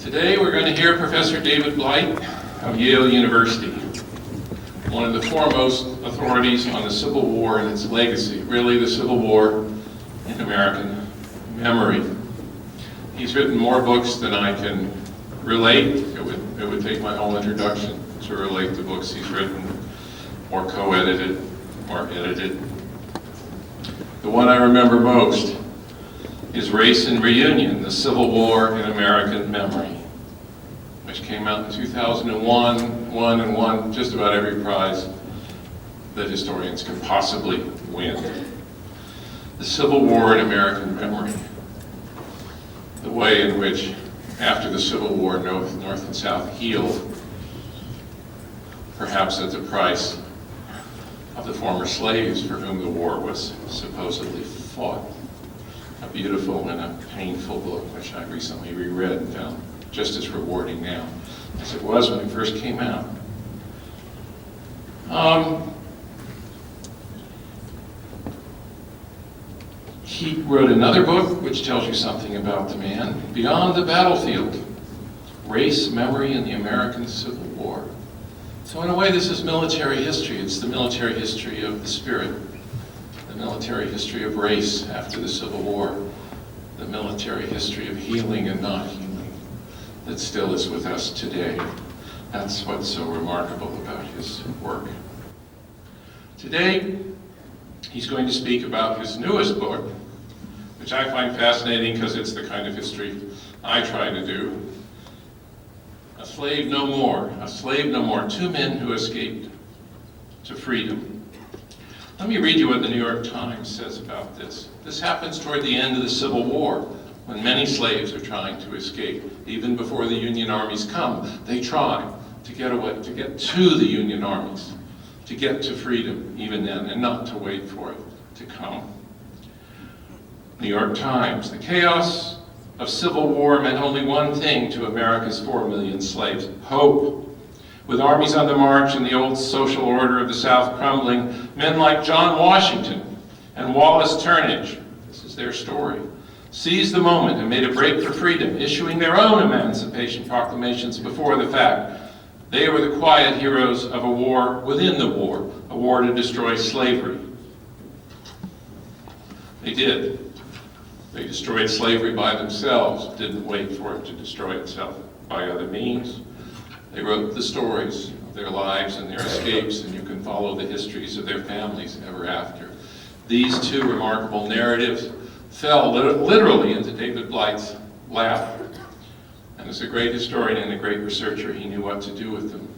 Today we're going to hear Professor David Blight of Yale University, one of the foremost authorities on the Civil War and its legacy, really the Civil War in American memory. He's written more books than I can relate. It would take my whole introduction to relate the books he's written, or co-edited, or edited. The one I remember most is Race and Reunion, the Civil War in American Memory, which came out in 2001, won just about every prize that historians could possibly win. The Civil War in American Memory, the way in which, after the Civil War, North and South healed, perhaps at the price of the former slaves for whom the war was supposedly fought. A beautiful and a painful book, which I recently reread and found just as rewarding now as it was when it first came out. He wrote another book which tells you something about the man, Beyond the Battlefield, Race, Memory, and the American Civil War. So in a way, this is military history. It's the military history of the spirit, the military history of race after the Civil War, the military history of healing and not healing that still is with us today. That's what's so remarkable about his work. Today, he's going to speak about his newest book, which I find fascinating because it's the kind of history I try to do. A Slave No More, A Slave No More, Two Men Who Escaped to Freedom. Let me read you what the New York Times says about this. This happens toward the end of the Civil War, when many slaves are trying to escape. Even before the Union armies come, they try to get away, to get to the Union armies, to get to freedom even then, and not to wait for it to come. New York Times, the chaos of Civil War meant only one thing to America's 4 million slaves: hope. With armies on the march and the old social order of the South crumbling, men like John Washington and Wallace Turnage, this is their story, seized the moment and made a break for freedom, issuing their own emancipation proclamations before the fact. They were the quiet heroes of a war within the war, a war to destroy slavery. They did. They destroyed slavery by themselves, didn't wait for it to destroy itself by other means. They wrote the stories of their lives and their escapes, and you can follow the histories of their families ever after. These two remarkable narratives fell literally into David Blight's lap. And as a great historian and a great researcher, he knew what to do with them.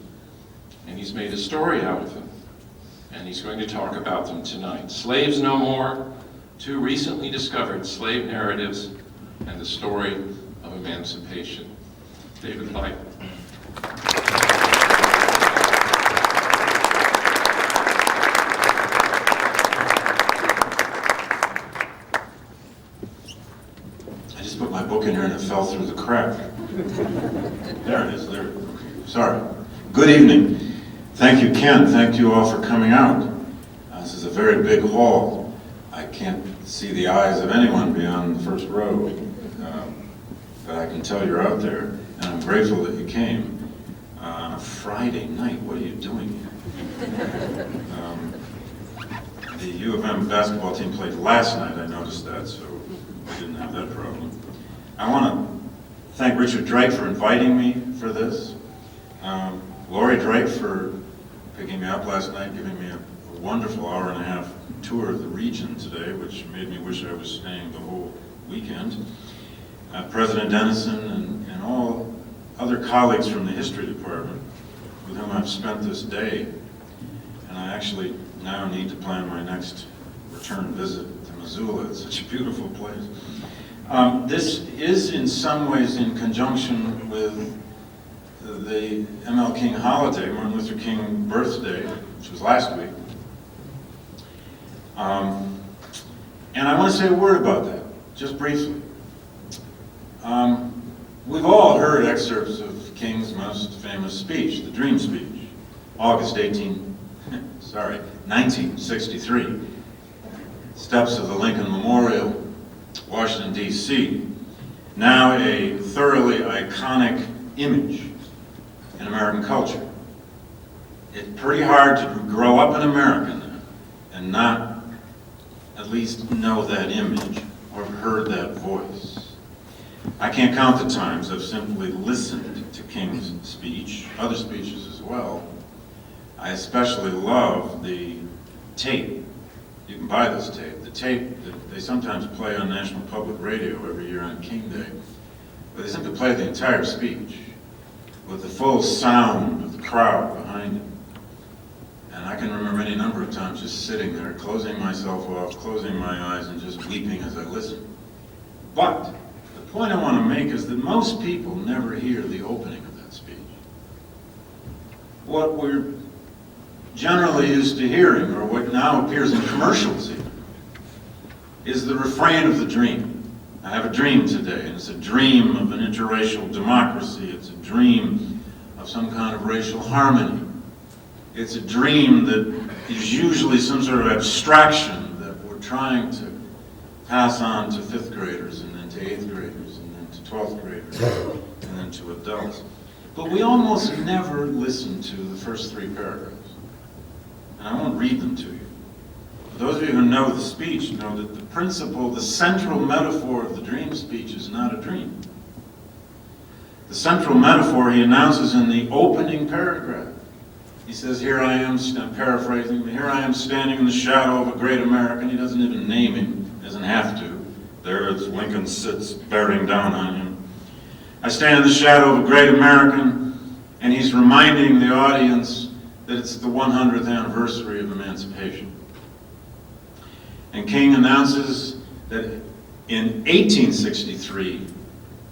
And he's made a story out of them. And he's going to talk about them tonight. Slaves No More, two recently discovered slave narratives, and the story of emancipation. David Blight. I just put my book in here and it fell through the crack. There it is, there. Okay. Sorry. Good evening. Thank you, Ken. Thank you all for coming out. This is a very big hall. I can't see the eyes of anyone beyond the first row, but I can tell you're out there, and I'm grateful that you came. On a Friday night, what are you doing here? The U of M basketball team played last night, I noticed that, so I didn't have that problem. I want to thank Richard Drake for inviting me for this. Lori Drake for picking me up last night, giving me a wonderful hour-and-a-half tour of the region today, which made me wish I was staying the whole weekend. President Dennison and all other colleagues from the history department with whom I've spent this day. And I actually now need to plan my next return visit to Missoula. It's such a beautiful place. This is in some ways in conjunction with the ML King holiday, Martin Luther King birthday, which was last week. And I want to say a word about that, just briefly. We've all heard excerpts of King's most famous speech, the Dream Speech, August 1963. Steps of the Lincoln Memorial, Washington, D.C. now a thoroughly iconic image in American culture. It's pretty hard to grow up in America now and not at least know that image or have heard that voice. I can't count the times I've simply listened to King's speech, other speeches as well. I especially love the tape. You can buy this tape. The tape that they sometimes play on National Public Radio every year on King Day. But they simply play the entire speech with the full sound of the crowd behind it. And I can remember any number of times just sitting there, closing myself off, closing my eyes, and just weeping as I listened. But the point I want to make is that most people never hear the opening of that speech. What we're generally used to hearing, or what now appears in commercials even, is the refrain of the dream. I have a dream today, and it's a dream of an interracial democracy. It's a dream of some kind of racial harmony. It's a dream that is usually some sort of abstraction that we're trying to pass on to fifth graders, and then to eighth graders, and then to 12th graders, and then to adults. But we almost never listen to the first three paragraphs. And I won't read them to you. But those of you who know the speech know that the principle, the central metaphor of the dream speech is not a dream. The central metaphor he announces in the opening paragraph. He says, here I am, I'm paraphrasing, here I am standing in the shadow of a great American. He doesn't even name him, doesn't have to. There Lincoln sits bearing down on him. I stand in the shadow of a great American, and he's reminding the audience that it's the 100th anniversary of emancipation. And King announces that in 1863,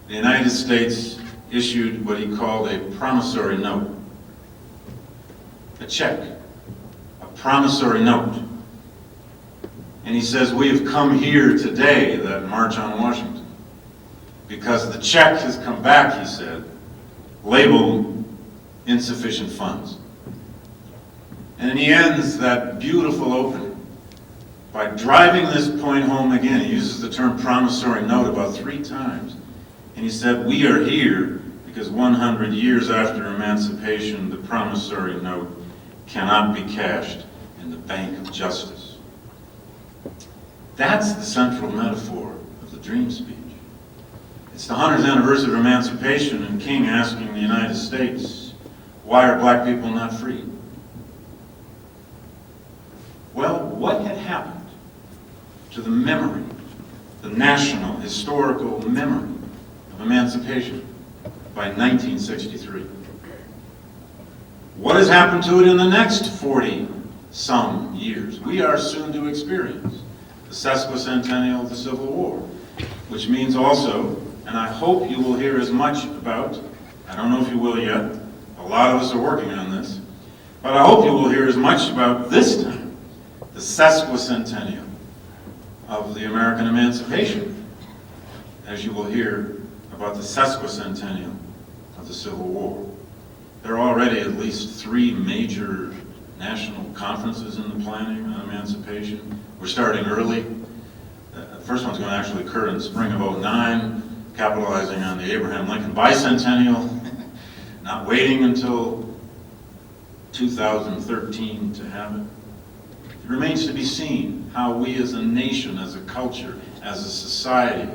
the United States issued what he called a promissory note. A check, a promissory note. And he says, we have come here today, that March on Washington, because the check has come back, he said, labeled insufficient funds. And he ends that beautiful opening by driving this point home again. He uses the term promissory note about 3 times. And he said, we are here because 100 years after emancipation, the promissory note cannot be cashed in the bank of justice. That's the central metaphor of the dream speech. It's the 100th anniversary of emancipation, and King asking the United States, why are black people not free? Well, what had happened to the memory, the national historical memory of emancipation by 1963? What has happened to it in the next 40-some years? We are soon to experience the sesquicentennial of the Civil War, which means also, and I hope you will hear as much about, I don't know if you will yet, a lot of us are working on this, but I hope you will hear as much about this time, the sesquicentennial of the American emancipation, as you will hear about the sesquicentennial of the Civil War. There are already at least 3 major national conferences in the planning on emancipation. We're starting early. The first one's going to actually occur in the spring of '09, capitalizing on the Abraham Lincoln bicentennial, not waiting until 2013 to have it. It remains to be seen how we as a nation, as a culture, as a society,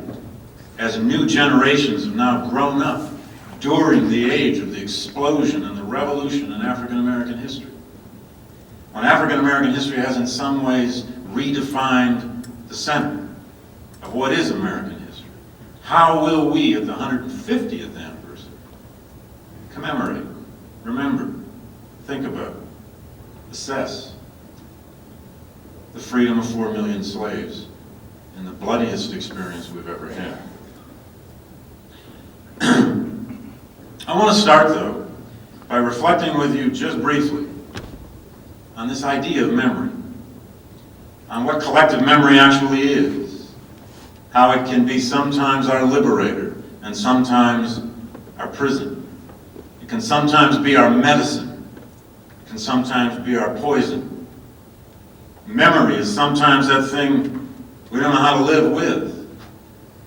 as new generations have now grown up during the age of the explosion and the revolution in African American history. When African American history has in some ways redefined the center of what is American history, how will we at the 150th anniversary commemorate, remember, think about, assess the freedom of 4 million slaves in the bloodiest experience we've ever had? I want to start, though, by reflecting with you just briefly on this idea of memory, on what collective memory actually is, how it can be sometimes our liberator and sometimes our prison. It can sometimes be our medicine. It can sometimes be our poison. Memory is sometimes that thing we don't know how to live with,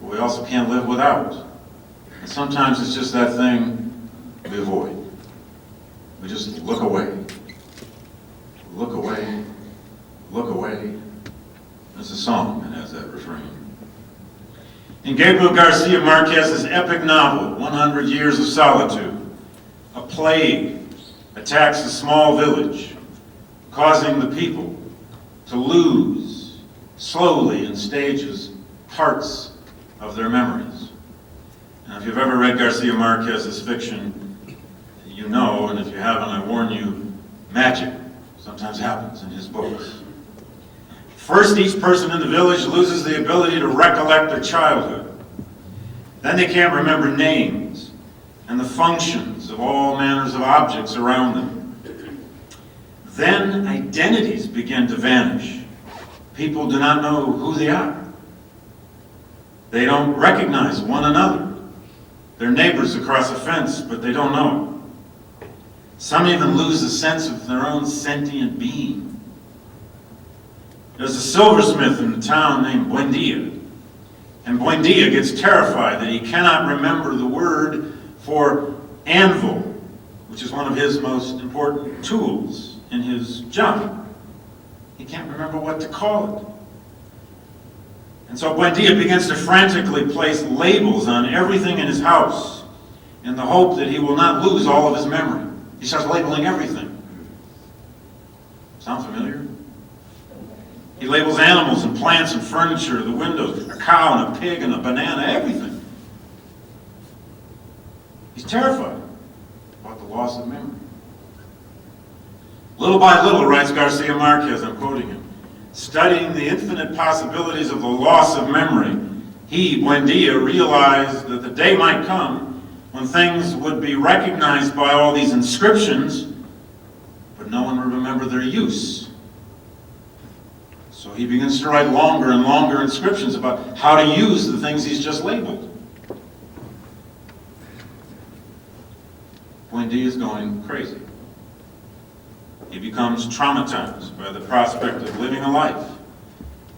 but we also can't live without. And sometimes it's just that thing we avoid. We just look away. Look away. Look away. There's a song that has that refrain. In Gabriel Garcia Marquez's epic novel, 100 Years of Solitude, a plague attacks a small village, causing the people to lose, slowly in stages, parts of their memories. Now, if you've ever read Garcia Marquez's fiction, you know, and if you haven't, I warn you, magic sometimes happens in his books. First, each person in the village loses the ability to recollect their childhood. Then they can't remember names and the functions of all manners of objects around them. Then identities begin to vanish. People do not know who they are. They don't recognize one another. They're neighbors across a fence, but they don't know. Some even lose a sense of their own sentient being. There's a silversmith in the town named Buendia, and Buendia gets terrified that he cannot remember the word for anvil, which is one of his most important tools in his job. He can't remember what to call it. And so Buendia begins to frantically place labels on everything in his house in the hope that he will not lose all of his memory. He starts labeling everything. Sound familiar? He labels animals and plants and furniture, the windows, a cow and a pig and a banana, everything. He's terrified about the loss of memory. Little by little, writes Garcia Marquez, I'm quoting him, studying the infinite possibilities of the loss of memory, he, Buendia, realized that the day might come when things would be recognized by all these inscriptions, but no one would remember their use. So he begins to write longer and longer inscriptions about how to use the things he's just labeled. Buendia is going crazy. He becomes traumatized by the prospect of living a life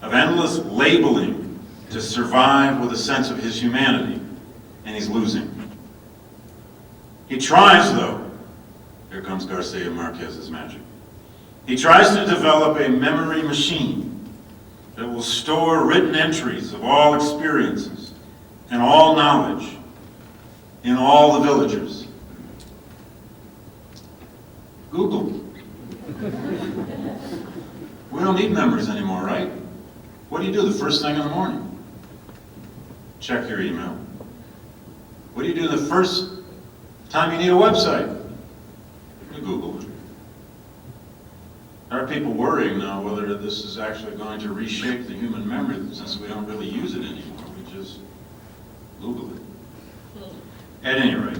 of endless labeling to survive with a sense of his humanity, and he's losing. He tries, though, here comes Garcia Marquez's magic. He tries to develop a memory machine that will store written entries of all experiences and all knowledge in all the villagers. Google. We don't need memories anymore, right? What do you do the first thing in the morning? Check your email. What do you do the first time you need a website? You Google it. There are people worrying now whether this is actually going to reshape the human memory, since we don't really use it anymore. We just Google it. At any rate,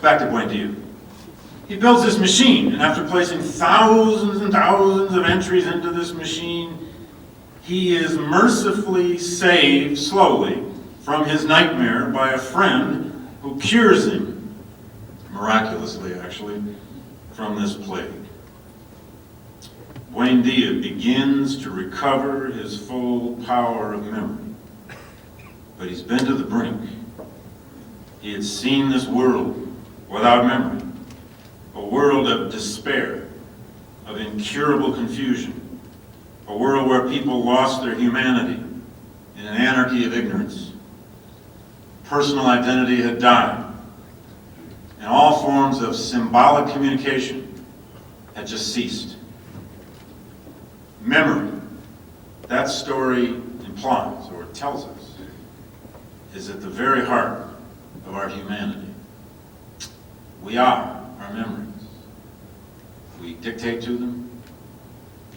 back to Buendia. He builds this machine, and after placing thousands and thousands of entries into this machine, he is mercifully saved slowly from his nightmare by a friend who cures him, miraculously actually, from this plague. Buendia begins to recover his full power of memory, but he's been to the brink. He had seen this world without memory, a world of despair, of incurable confusion, a world where people lost their humanity in an anarchy of ignorance. Personal identity had died, and all forms of symbolic communication had just ceased. Memory, that story implies, or tells us, is at the very heart of our humanity. We are our memories. We dictate to them.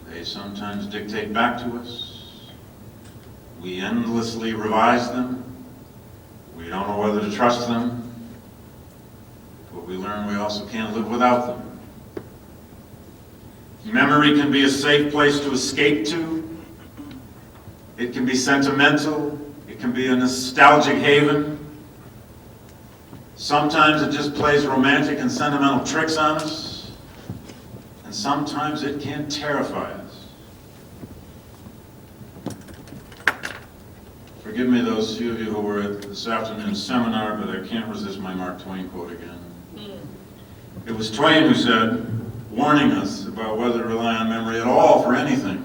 They sometimes dictate back to us. We endlessly revise them. We don't know whether to trust them. But we learn we also can't live without them. Memory can be a safe place to escape to. It can be sentimental. It can be a nostalgic haven. Sometimes it just plays romantic and sentimental tricks on us. And sometimes it can terrify us. Forgive me those few of you who were at this afternoon's seminar, but I can't resist my Mark Twain quote again. It was Twain who said, warning us about whether to rely on memory at all for anything.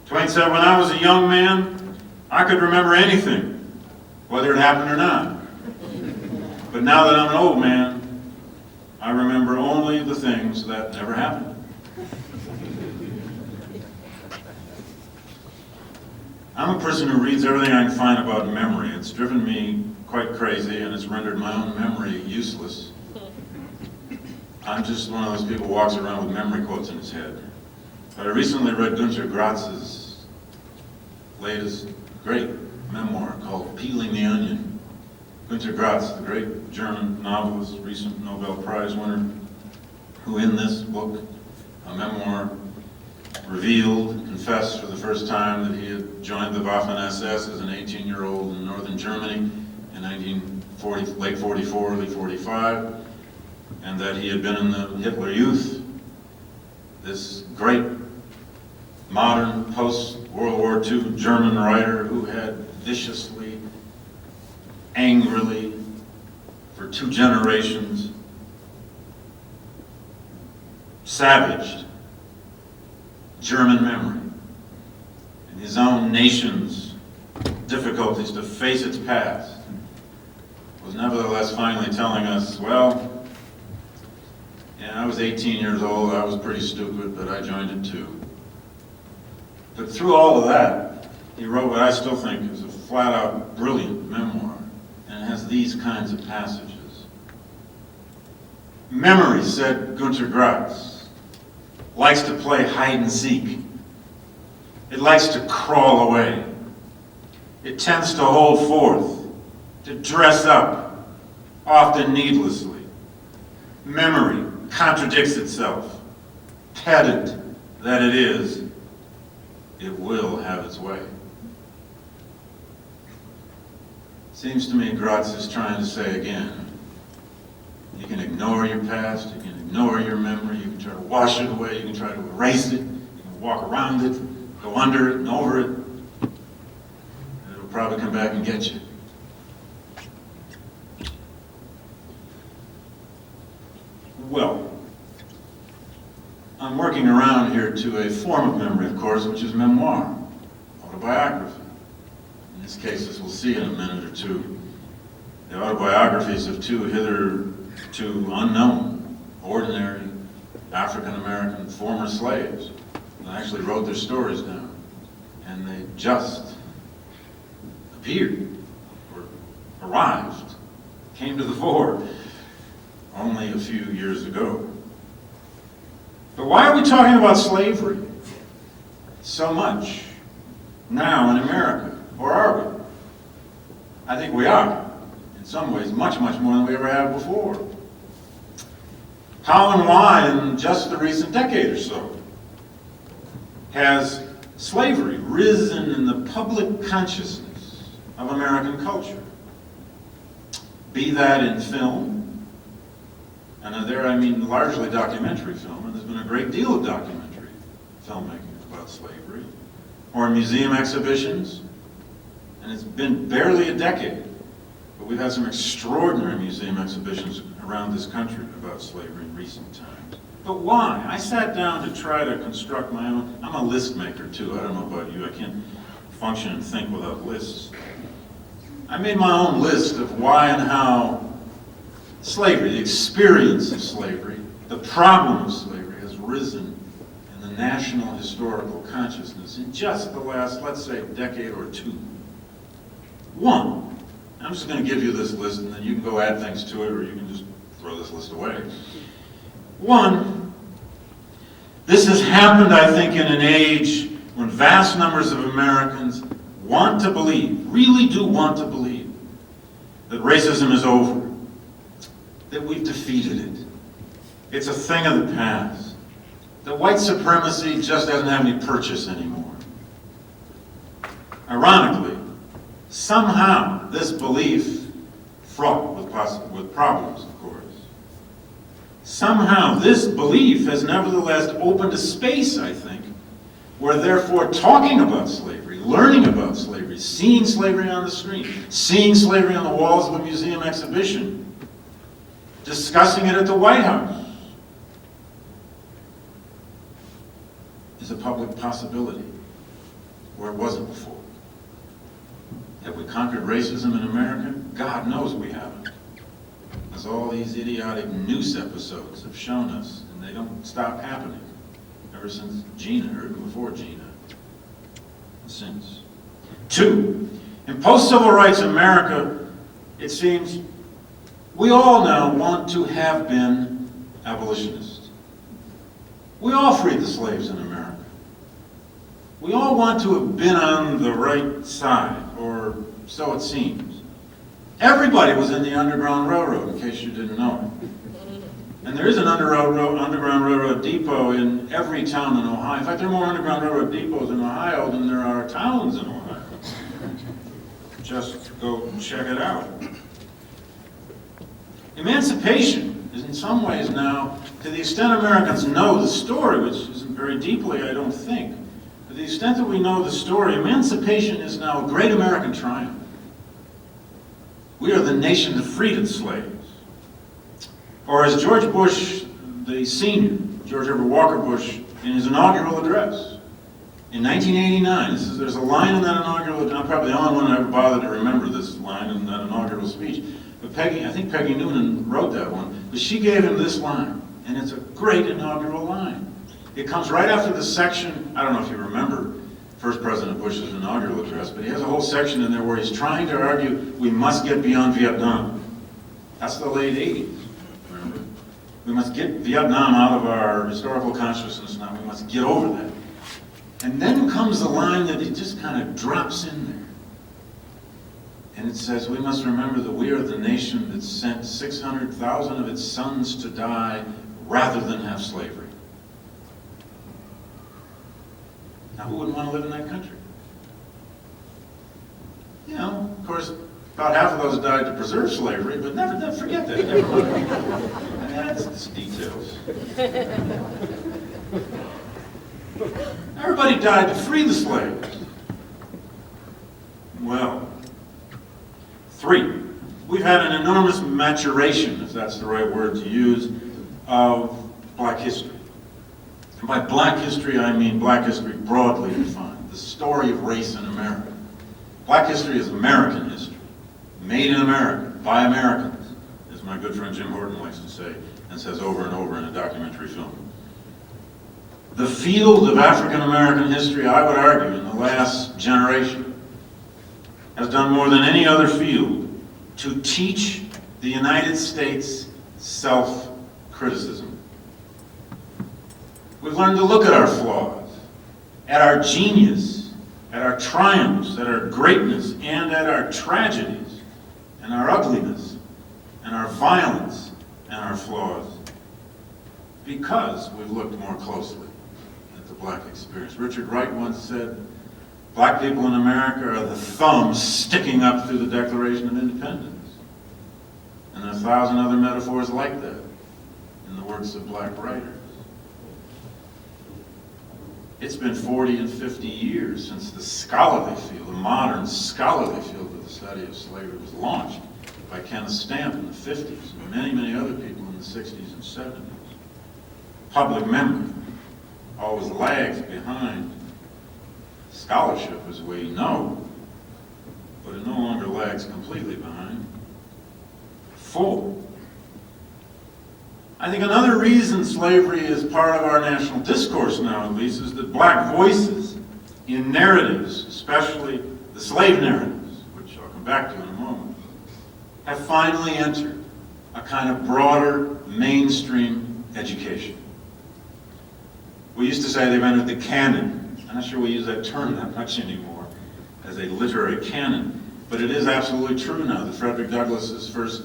Twain said, when I was a young man, I could remember anything, whether it happened or not. But now that I'm an old man, I remember only the things that never happened. I'm a person who reads everything I can find about memory. It's driven me quite crazy, and it's rendered my own memory useless. I'm just one of those people who walks around with memory quotes in his head. But I recently read Günter Gratz's latest great memoir called Peeling the Onion. Günter Gratz, the great German novelist, recent Nobel Prize winner, who in this book, a memoir, revealed, confessed for the first time that he had joined the Waffen-SS as an 18-year-old in northern Germany in late 44, early 45, and that he had been in the Hitler Youth, this great modern post-World War II German writer who had viciously, angrily, for 2 generations, savaged German memory and his own nation's difficulties to face its past, was nevertheless finally telling us, well, yeah, I was 18 years old, I was pretty stupid, but I joined it too. But through all of that, he wrote what I still think is a flat-out brilliant memoir, and it has these kinds of passages. Memory, said Günter Grass, likes to play hide and seek. It likes to crawl away. It tends to hold forth, to dress up, often needlessly. Memory contradicts itself. Pedant that it is, it will have its way. Seems to me Gratz is trying to say again, you can ignore your past, you can ignore your memory, you can try to wash it away, you can try to erase it, you can walk around it, go under it and over it, and it'll probably come back and get you. Well, I'm working around here to a form of memory, of course, which is memoir, autobiography. In this case, as we'll see in a minute or two, the autobiographies of 2 hitherto unknown, ordinary African-American former slaves who actually wrote their stories down, and they just appeared, or arrived, came to the fore only a few years ago. But why are we talking about slavery so much now in America? Or are we? I think we are. In some ways, much, much more than we ever have before. How and why in just the recent decade or so has slavery risen in the public consciousness of American culture? Be that in film, and there I mean largely documentary film, and there's been a great deal of documentary filmmaking about slavery, or in museum exhibitions, and it's been barely a decade, but we've had some extraordinary museum exhibitions around this country about slavery in recent times. But why? I sat down to try to construct my own. I'm a list maker too. I don't know about you. I can't function and think without lists. I made my own list of why and how slavery, the experience of slavery, the problem of slavery has risen in the national historical consciousness in just the last, let's say, decade or 2. 1, I'm just going to give you this list and then you can go add things to it or you can just throw this list away. 1, this has happened, I think, in an age when vast numbers of Americans want to believe, really do want to believe, that racism is over, that we've defeated it. It's a thing of the past. That white supremacy just doesn't have any purchase anymore. Ironically, somehow this belief, fraught with problems, of course, somehow this belief has nevertheless opened a space, I think, were therefore talking about slavery, learning about slavery, seeing slavery on the screen, seeing slavery on the walls of a museum exhibition, discussing it at the White House, is a public possibility where it wasn't before. Have we conquered racism in America? God knows we haven't. As all these idiotic news episodes have shown us, and they don't stop happening ever since Gina, or even before Gina, since. 2, in post-civil rights America, it seems we all now want to have been abolitionists. We all freed the slaves in America. We all want to have been on the right side, or so it seems. Everybody was in the Underground Railroad, in case you didn't know it. And there is an Underground Railroad depot in every town in Ohio. In fact, there are more Underground Railroad depots in Ohio than there are towns in Ohio. Just go check it out. Emancipation is in some ways now, to the extent Americans know the story, which isn't very deeply, I don't think, to the extent that we know the story, emancipation is now a great American triumph. We are the nation that freed its slaves. Or as George Bush, the senior, George Herbert Walker Bush, in his inaugural address in 1989, there's a line in that inaugural address, I'm probably the only one that ever bothered to remember this line in that inaugural speech, but I think Peggy Noonan wrote that one, but she gave him this line, and it's a great inaugural line. It comes right after the section, I don't know if you remember first President Bush's inaugural address, but he has a whole section in there where he's trying to argue we must get beyond Vietnam. That's the late 80s. We must get Vietnam out of our historical consciousness now. We must get over that. And then comes the line that it just kind of drops in there. And it says, we must remember that we are the nation that sent 600,000 of its sons to die rather than have slavery. Now, who wouldn't want to live in that country? You know, of course, about half of those died to preserve slavery, but never forget that. Never mind. That's details. Everybody died to free the slaves. Well, 3, we've had an enormous maturation, if that's the right word to use, of black history. And by black history, I mean black history broadly defined, the story of race in America. Black history is American history, made in America, by Americans, as my good friend Jim Horton likes to say, and says over and over in a documentary film. The field of African American history, I would argue, in the last generation, has done more than any other field to teach the United States self-criticism. We've learned to look at our flaws, at our genius, at our triumphs, at our greatness, and at our tragedies, and our ugliness, and our violence, and our flaws, because we've looked more closely at the black experience. Richard Wright once said, black people in America are the thumbs sticking up through the Declaration of Independence. And there are 1,000 other metaphors like that in the works of black writers. It's been 40 and 50 years since the scholarly field, the modern scholarly field of the study of slavery was launched by Kenneth Stamp in the 50s and many, many other people in the 60s and 70s. Public memory always lags behind scholarship, as we know, but it no longer lags completely behind. 4, I think another reason slavery is part of our national discourse now, at least, is that black voices in narratives, especially the slave narratives, which I'll come back to in a moment, have finally entered a kind of broader mainstream education. We used to say they've entered the canon. I'm not sure we use that term that much anymore as a literary canon, but it is absolutely true now that Frederick Douglass's first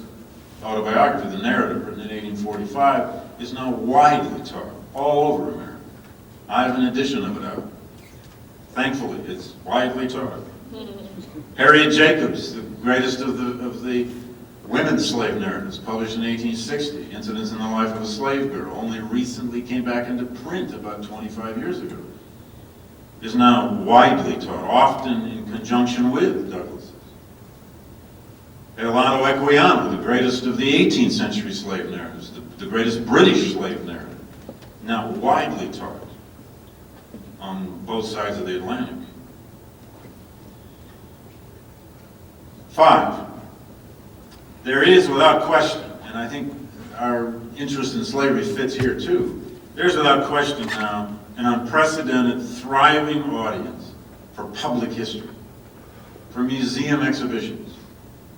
autobiography, the narrative, written in 1845, is now widely taught all over America. I have an edition of it out. Thankfully, it's widely taught. Harriet Jacobs, the greatest of the women's slave narratives, published in 1860, Incidents in the Life of a Slave Girl, only recently came back into print about 25 years ago. is now widely taught, often in conjunction with Douglas's. Elano Equiano, the greatest of the 18th century slave narratives, the greatest British slave narrative, now widely taught on both sides of the Atlantic. 5, there is without question, and I think our interest in slavery fits here too, there's without question now an unprecedented, thriving audience for public history, for museum exhibitions,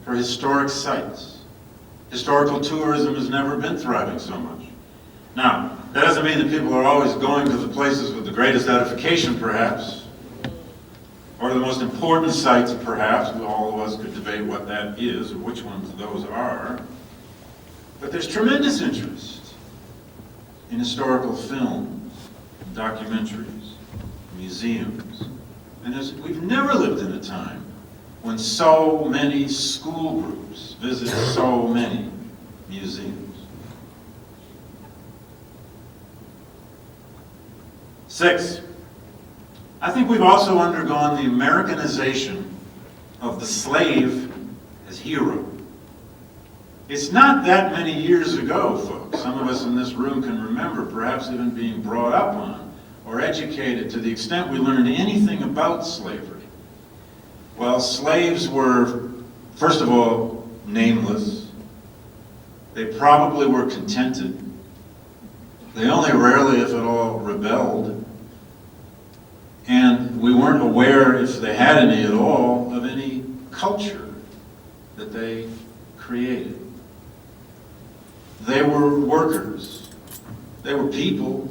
for historic sites. Historical tourism has never been thriving so much. Now, that doesn't mean that people are always going to the places with the greatest edification, perhaps, or the most important sites, perhaps. All of us could debate what that is, or which ones those are. But there's tremendous interest in historical films, documentaries, museums. And we've never lived in a time when so many school groups visit so many museums. 6, I think we've also undergone the Americanization of the slave as hero. It's not that many years ago, folks, some of us in this room can remember perhaps even being brought up on or educated to the extent we learned anything about slavery. Well, slaves were, first of all, nameless. They probably were contented. They only rarely, if at all, rebelled. And we weren't aware, if they had any at all, of any culture that they created. They were workers. They were people,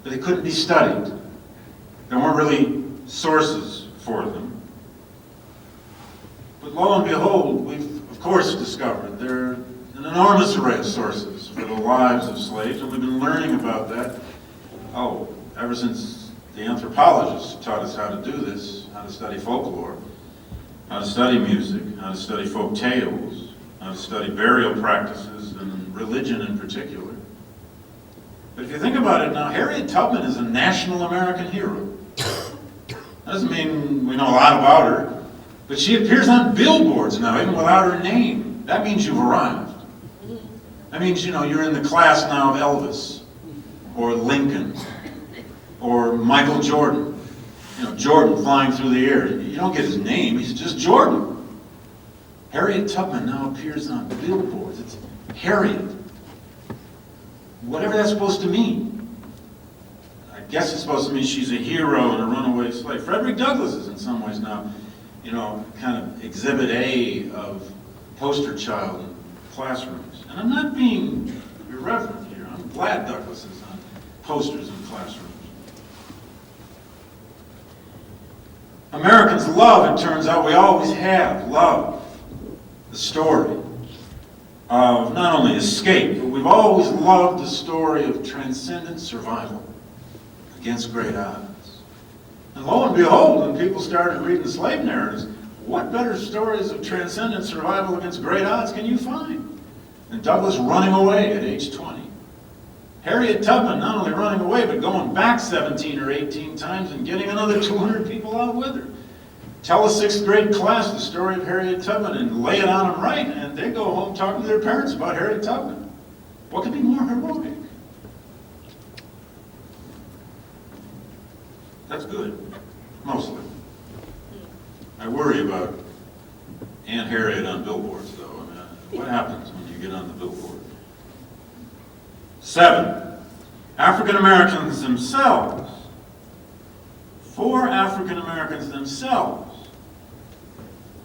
but they couldn't be studied. There weren't really sources for them. But lo and behold, we've, of course, discovered there are an enormous array of sources for the lives of slaves, and we've been learning about that, ever since the anthropologists taught us how to do this, how to study folklore, how to study music, how to study folk tales, how to study burial practices and religion in particular. But if you think about it now, Harriet Tubman is a national American hero. That doesn't mean we know a lot about her, but she appears on billboards now, even without her name. That means you've arrived. That means, you're in the class now of Elvis, or Lincoln, or Michael Jordan. Jordan flying through the air. You don't get his name, he's just Jordan. Harriet Tubman now appears on billboards. It's Harriet. Whatever that's supposed to mean. I guess it's supposed to mean she's a hero and a runaway slave. Frederick Douglass is in some ways now, kind of exhibit A of poster child in classrooms. And I'm not being irreverent here. I'm glad Douglass is on posters in classrooms. Americans love, it turns out, we always have loved the story of not only escape, but we've always loved the story of transcendent survival against great odds. And lo and behold, when people started reading the slave narratives, what better stories of transcendent survival against great odds can you find than Douglass running away at age 20? Harriet Tubman not only running away, but going back 17 or 18 times and getting another 200 people out with her. Tell a 6th grade class the story of Harriet Tubman and lay it on them right, and they go home talking to their parents about Harriet Tubman. What could be more heroic? That's good, mostly. I worry about Aunt Harriet on billboards, though. What happens when you get on the billboard? 7, African Americans themselves. For African Americans themselves,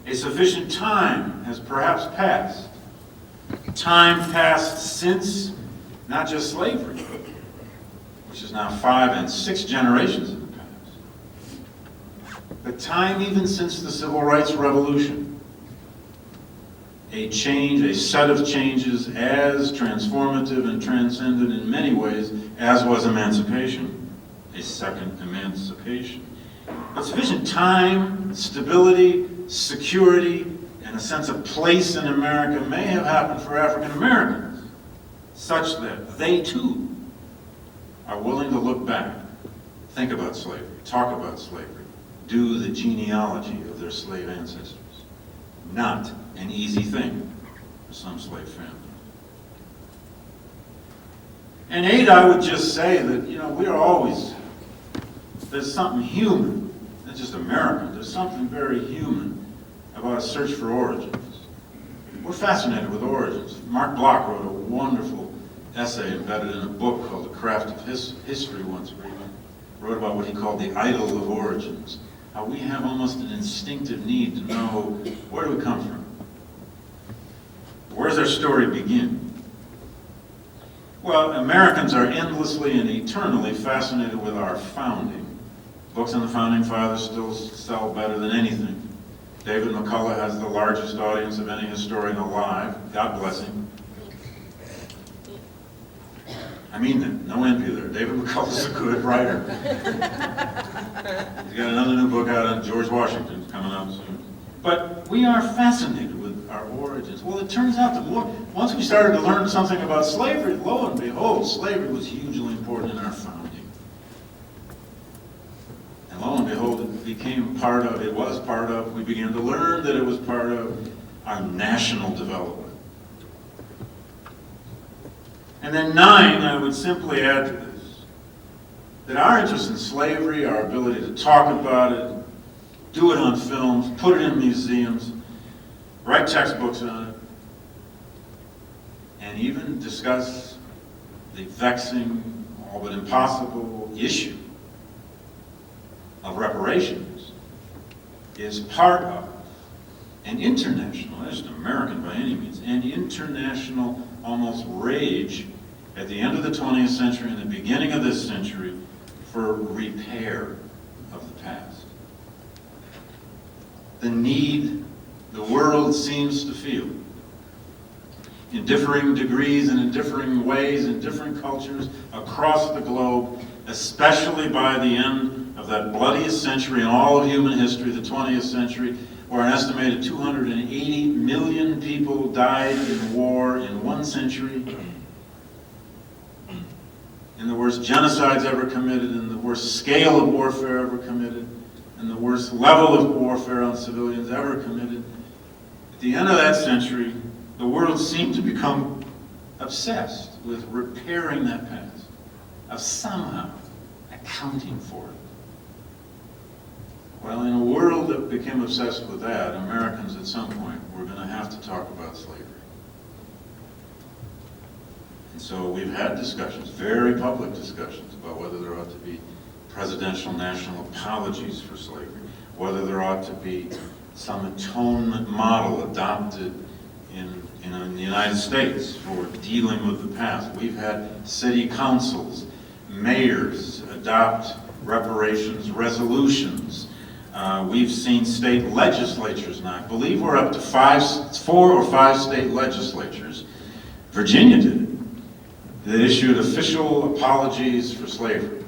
a sufficient time has perhaps passed. Time passed since not just slavery, which is now 5 and 6 generations in the past, but time even since the Civil Rights Revolution. A change, a set of changes as transformative and transcendent in many ways as was emancipation, a second emancipation. But sufficient time, stability, security, and a sense of place in America may have happened for African Americans, such that they too are willing to look back think about slavery, talk about slavery, do the genealogy of their slave ancestors. Not an easy thing for some slave families. And 8, I would just say that, there's something human, not just American, there's something very human about a search for origins. We're fascinated with origins. Mark Bloch wrote a wonderful essay embedded in a book called The Craft of History once, where he wrote about what he called the idol of origins. How we have almost an instinctive need to know, where do we come from? Where does our story begin? Well, Americans are endlessly and eternally fascinated with our founding. Books on the Founding Fathers still sell better than anything. David McCullough has the largest audience of any historian alive. God bless him. I mean that, no envy there. David McCullough's a good writer. He's got another new book out on George Washington coming out soon. But we are fascinated with our origins. Well, it turns out that once we started to learn something about slavery, lo and behold, slavery was hugely important in our founding. And lo and behold, we began to learn that it was part of our national development. And then 9, I would simply add to this, that our interest in slavery, our ability to talk about it, do it on films, put it in museums, write textbooks on it, and even discuss the vexing, all but impossible issue of reparations is part of an international, not just American by any means, an international almost rage at the end of the 20th century and the beginning of this century for repair of the past. The need the world seems to feel in differing degrees and in differing ways in different cultures across the globe, especially by the end of that bloodiest century in all of human history, the 20th century, where an estimated 280 million people died in war in one century, in the worst genocides ever committed, in the worst scale of warfare ever committed, and the worst level of warfare on civilians ever committed. At the end of that century, the world seemed to become obsessed with repairing that past, of somehow accounting for it. Well, in a world that became obsessed with that, Americans at some point were going to have to talk about slavery. And so we've had discussions, very public discussions, about whether there ought to be presidential national apologies for slavery, whether there ought to be some atonement model adopted in the United States for dealing with the past. We've had city councils, mayors adopt reparations resolutions. We've seen state legislatures now. I believe we're up to 4 or 5 state legislatures. Virginia did it. That issued official apologies for slavery.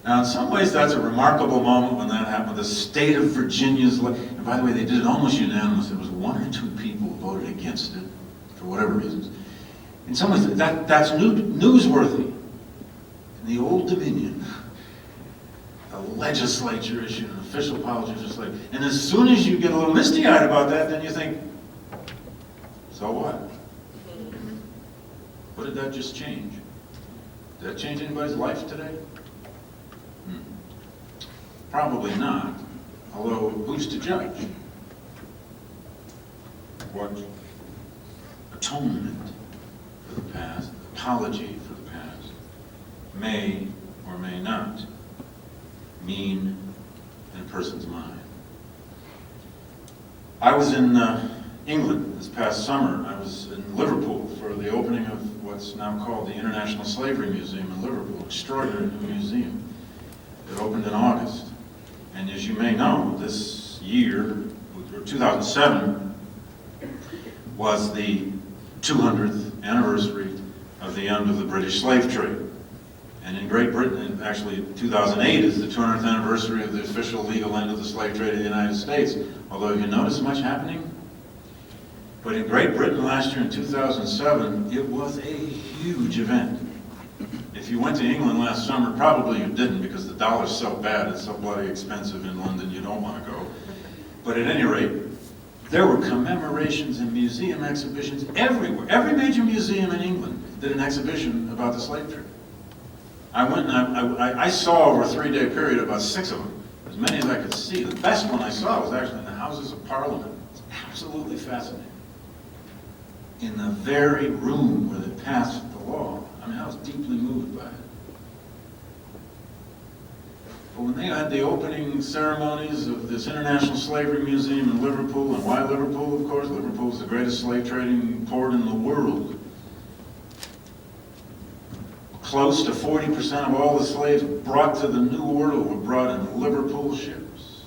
Now, in some ways, that's a remarkable moment when that happened. The state of Virginia's, and by the way, they did it almost unanimous. There was 1 or 2 people who voted against it for whatever reasons. In some ways, that's newsworthy. In the Old Dominion, the legislature issued an official apology for slavery. And as soon as you get a little misty-eyed about that, then you think, so what? What did that just change? Did that change anybody's life today? Probably not. Although, who's to judge? What atonement for the past, apology for the past, may or may not mean in a person's mind. I was in England this past summer. I was in Liverpool for the opening of what's now called the International Slavery Museum in Liverpool, extraordinary new museum. It opened in August. And as you may know, this year, 2007, was the 200th anniversary of the end of the British slave trade. And in Great Britain, actually 2008 is the 200th anniversary of the official legal end of the slave trade in the United States. Although, have you noticed much happening? But in Great Britain last year in 2007, it was a huge event. If you went to England last summer, probably you didn't because the dollar's so bad, it's so bloody expensive in London, you don't want to go. But at any rate, there were commemorations and museum exhibitions everywhere. Every major museum in England did an exhibition about the slave trade. I went and I saw over a 3-day period about 6 of them, as many as I could see. The best one I saw was actually in the Houses of Parliament. It's absolutely fascinating. In the very room where they passed the law. I mean, I was deeply moved by it. But when they had the opening ceremonies of this International Slavery Museum in Liverpool, and why Liverpool, of course? Liverpool is the greatest slave trading port in the world. Close to 40% of all the slaves brought to the New World were brought in Liverpool ships.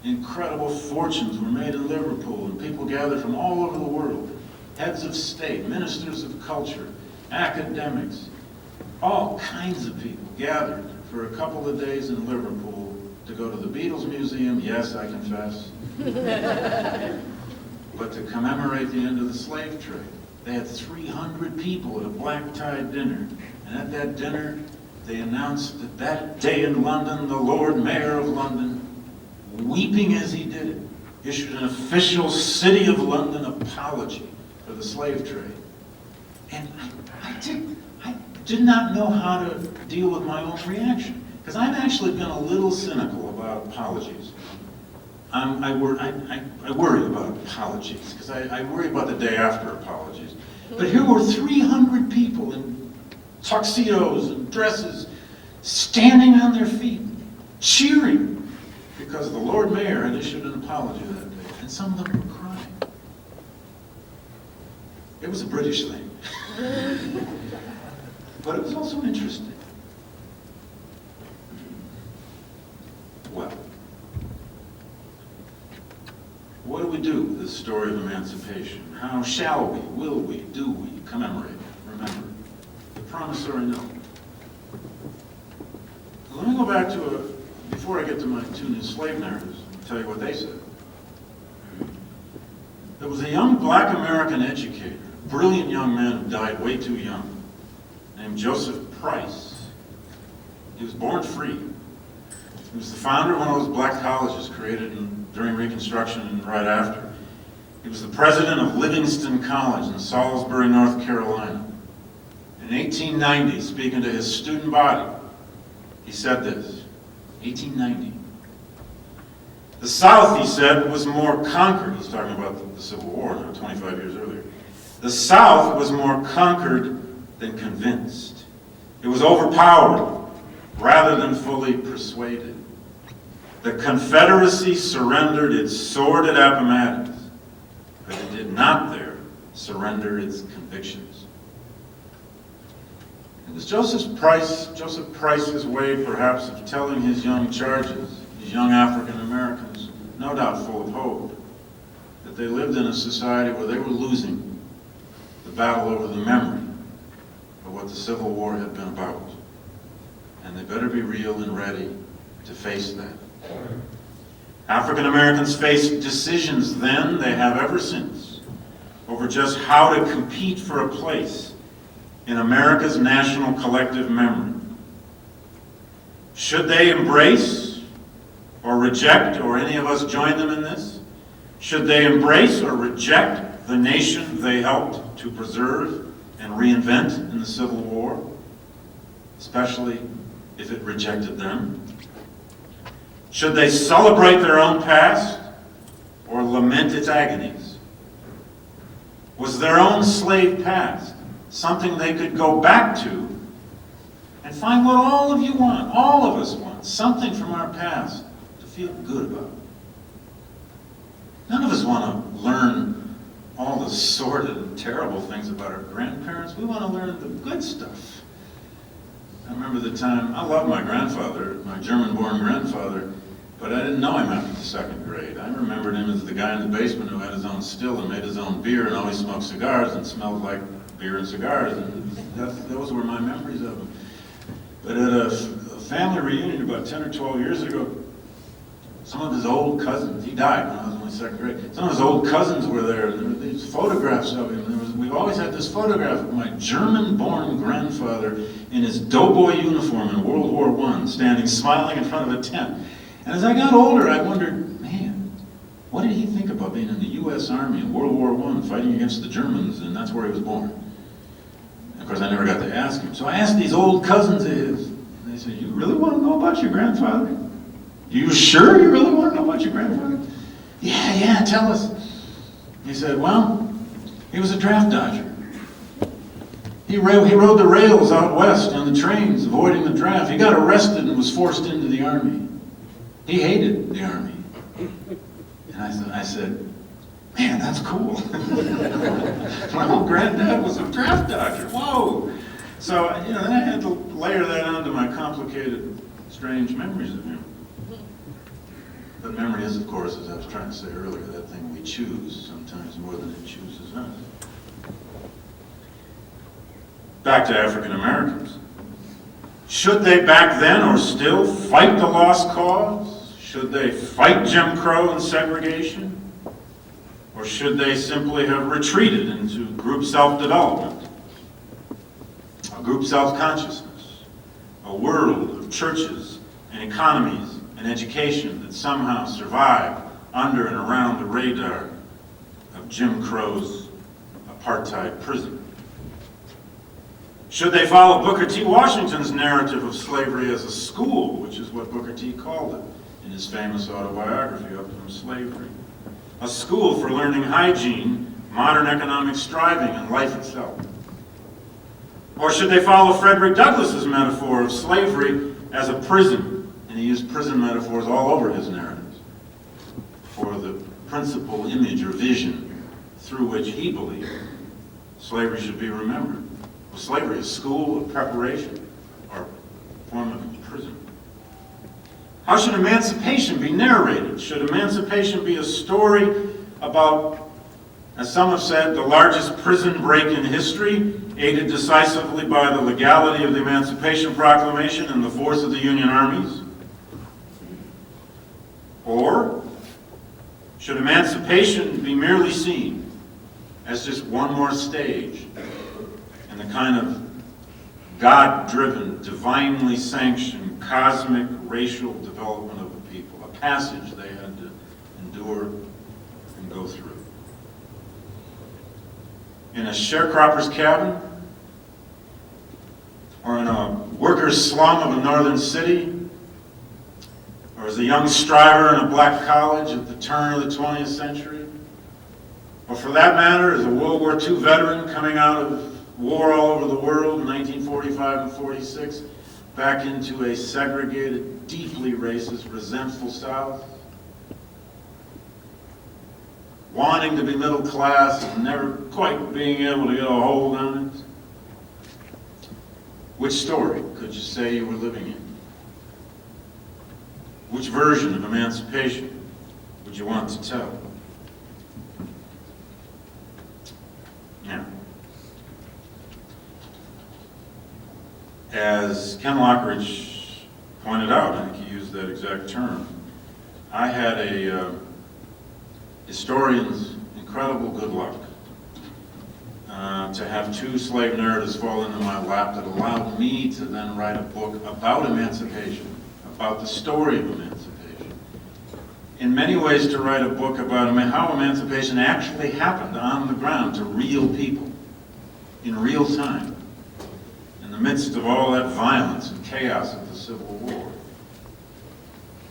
Incredible fortunes were made in Liverpool, and people gathered from all over the world. Heads of state, ministers of culture, academics, all kinds of people gathered for a couple of days in Liverpool to go to the Beatles Museum, yes, I confess, but to commemorate the end of the slave trade. They had 300 people at a black-tie dinner, and at that dinner, they announced that that day in London, the Lord Mayor of London, weeping as he did it, issued an official City of London apology for the slave trade. And I did not know how to deal with my own reaction, because I've actually been a little cynical about apologies. I worry about apologies, because I worry about the day after apologies. But here were 300 people in tuxedos and dresses, standing on their feet, cheering, because the Lord Mayor had issued an apology that day, and some of them were crying. It was a British thing. But it was also interesting. Well, what do we do with this story of emancipation? How shall we, will we, do we commemorate, remember? The promissory note. Let me go back to before I get to my 2 new slave narratives, I'll tell you what they said. There was a young black American educator, a brilliant young man who died way too young, named Joseph Price. He was born free. He was the founder of one of those black colleges created during Reconstruction and right after. He was the president of Livingston College in Salisbury, North Carolina. In 1890, speaking to his student body, he said this, 1890. The South, he said, was more conquered. He's talking about the Civil War now, 25 years earlier. The South was more conquered than convinced. It was overpowered rather than fully persuaded. The Confederacy surrendered its sordid apparatus, but it did not there surrender its convictions. It was Joseph Price's way, perhaps, of telling his young charges, his young African Americans, no doubt full of hope, that they lived in a society where they were losing the battle over the memory of what the Civil War had been about. And they better be real and ready to face that. African Americans faced decisions then, they have ever since, over just how to compete for a place in America's national collective memory. Should they embrace or reject, or any of us join them in this? Should they embrace or reject the nation they helped to preserve and reinvent in the Civil War, especially if it rejected them? Should they celebrate their own past or lament its agonies? Was their own slave past something they could go back to and find what all of you want, all of us want, something from our past to feel good about? None of us want to learn all the sordid and terrible things about our grandparents. We want to learn the good stuff. I remember the time, I loved my grandfather, my German-born grandfather, but I didn't know him after the 2nd grade. I remembered him as the guy in the basement who had his own still and made his own beer and always smoked cigars and smelled like beer and cigars, and those were my memories of him. But at a family reunion about 10 or 12 years ago, Some of his old cousins, he died when I was only second grade, some of his old cousins were there, and there were these photographs of him. We've always had this photograph of my German-born grandfather in his doughboy uniform in World War I, standing smiling in front of a tent. And as I got older, I wondered, man, what did he think about being in the U.S. Army in World War I, fighting against the Germans, and that's where he was born. And of course, I never got to ask him. So I asked these old cousins of his, and they said, you really want to know about your grandfather? You sure you really want to know about your grandfather? Yeah, tell us. He said, well, he was a draft dodger. He rode the rails out west on the trains, avoiding the draft. He got arrested and was forced into the Army. He hated the Army. And I said, man, that's cool. My old granddad was a draft dodger. Whoa! So, then I had to layer that onto my complicated, strange memories of him. But memory is, of course, as I was trying to say earlier, that thing we choose, sometimes more than it chooses us. Back to African Americans. Should they back then or still fight the lost cause? Should they fight Jim Crow and segregation? Or should they simply have retreated into group self-development, a group self-consciousness, a world of churches and economies and education that somehow survived under and around the radar of Jim Crow's apartheid prison? Should they follow Booker T. Washington's narrative of slavery as a school, which is what Booker T. called it in his famous autobiography, Up From Slavery? A school for learning hygiene, modern economic striving, and life itself. Or should they follow Frederick Douglass's metaphor of slavery as a prison? And he used prison metaphors all over his narratives for the principal image or vision through which he believed slavery should be remembered. Was slavery a school of preparation or a form of prison? How should emancipation be narrated? Should emancipation be a story about, as some have said, the largest prison break in history, aided decisively by the legality of the Emancipation Proclamation and the force of the Union armies? Or should emancipation be merely seen as just one more stage in the kind of God-driven, divinely sanctioned, cosmic racial development of the people, a passage they had to endure and go through? In a sharecropper's cabin, or in a worker's slum of a northern city, or as a young striver in a black college at the turn of the 20th century, or for that matter, as a World War II veteran coming out of war all over the world in 1945 and 46, back into a segregated, deeply racist, resentful South, wanting to be middle class and never quite being able to get a hold on it. Which story could you say you were living in? Which version of emancipation would you want to tell? Now, as Ken Lockridge pointed out, I think he used that exact term, I had a historian's incredible good luck to have two slave narratives fall into my lap that allowed me to then write a book about emancipation, about the story of emancipation. In many ways, to write a book about how emancipation actually happened on the ground to real people, in real time, in the midst of all that violence and chaos of the Civil War.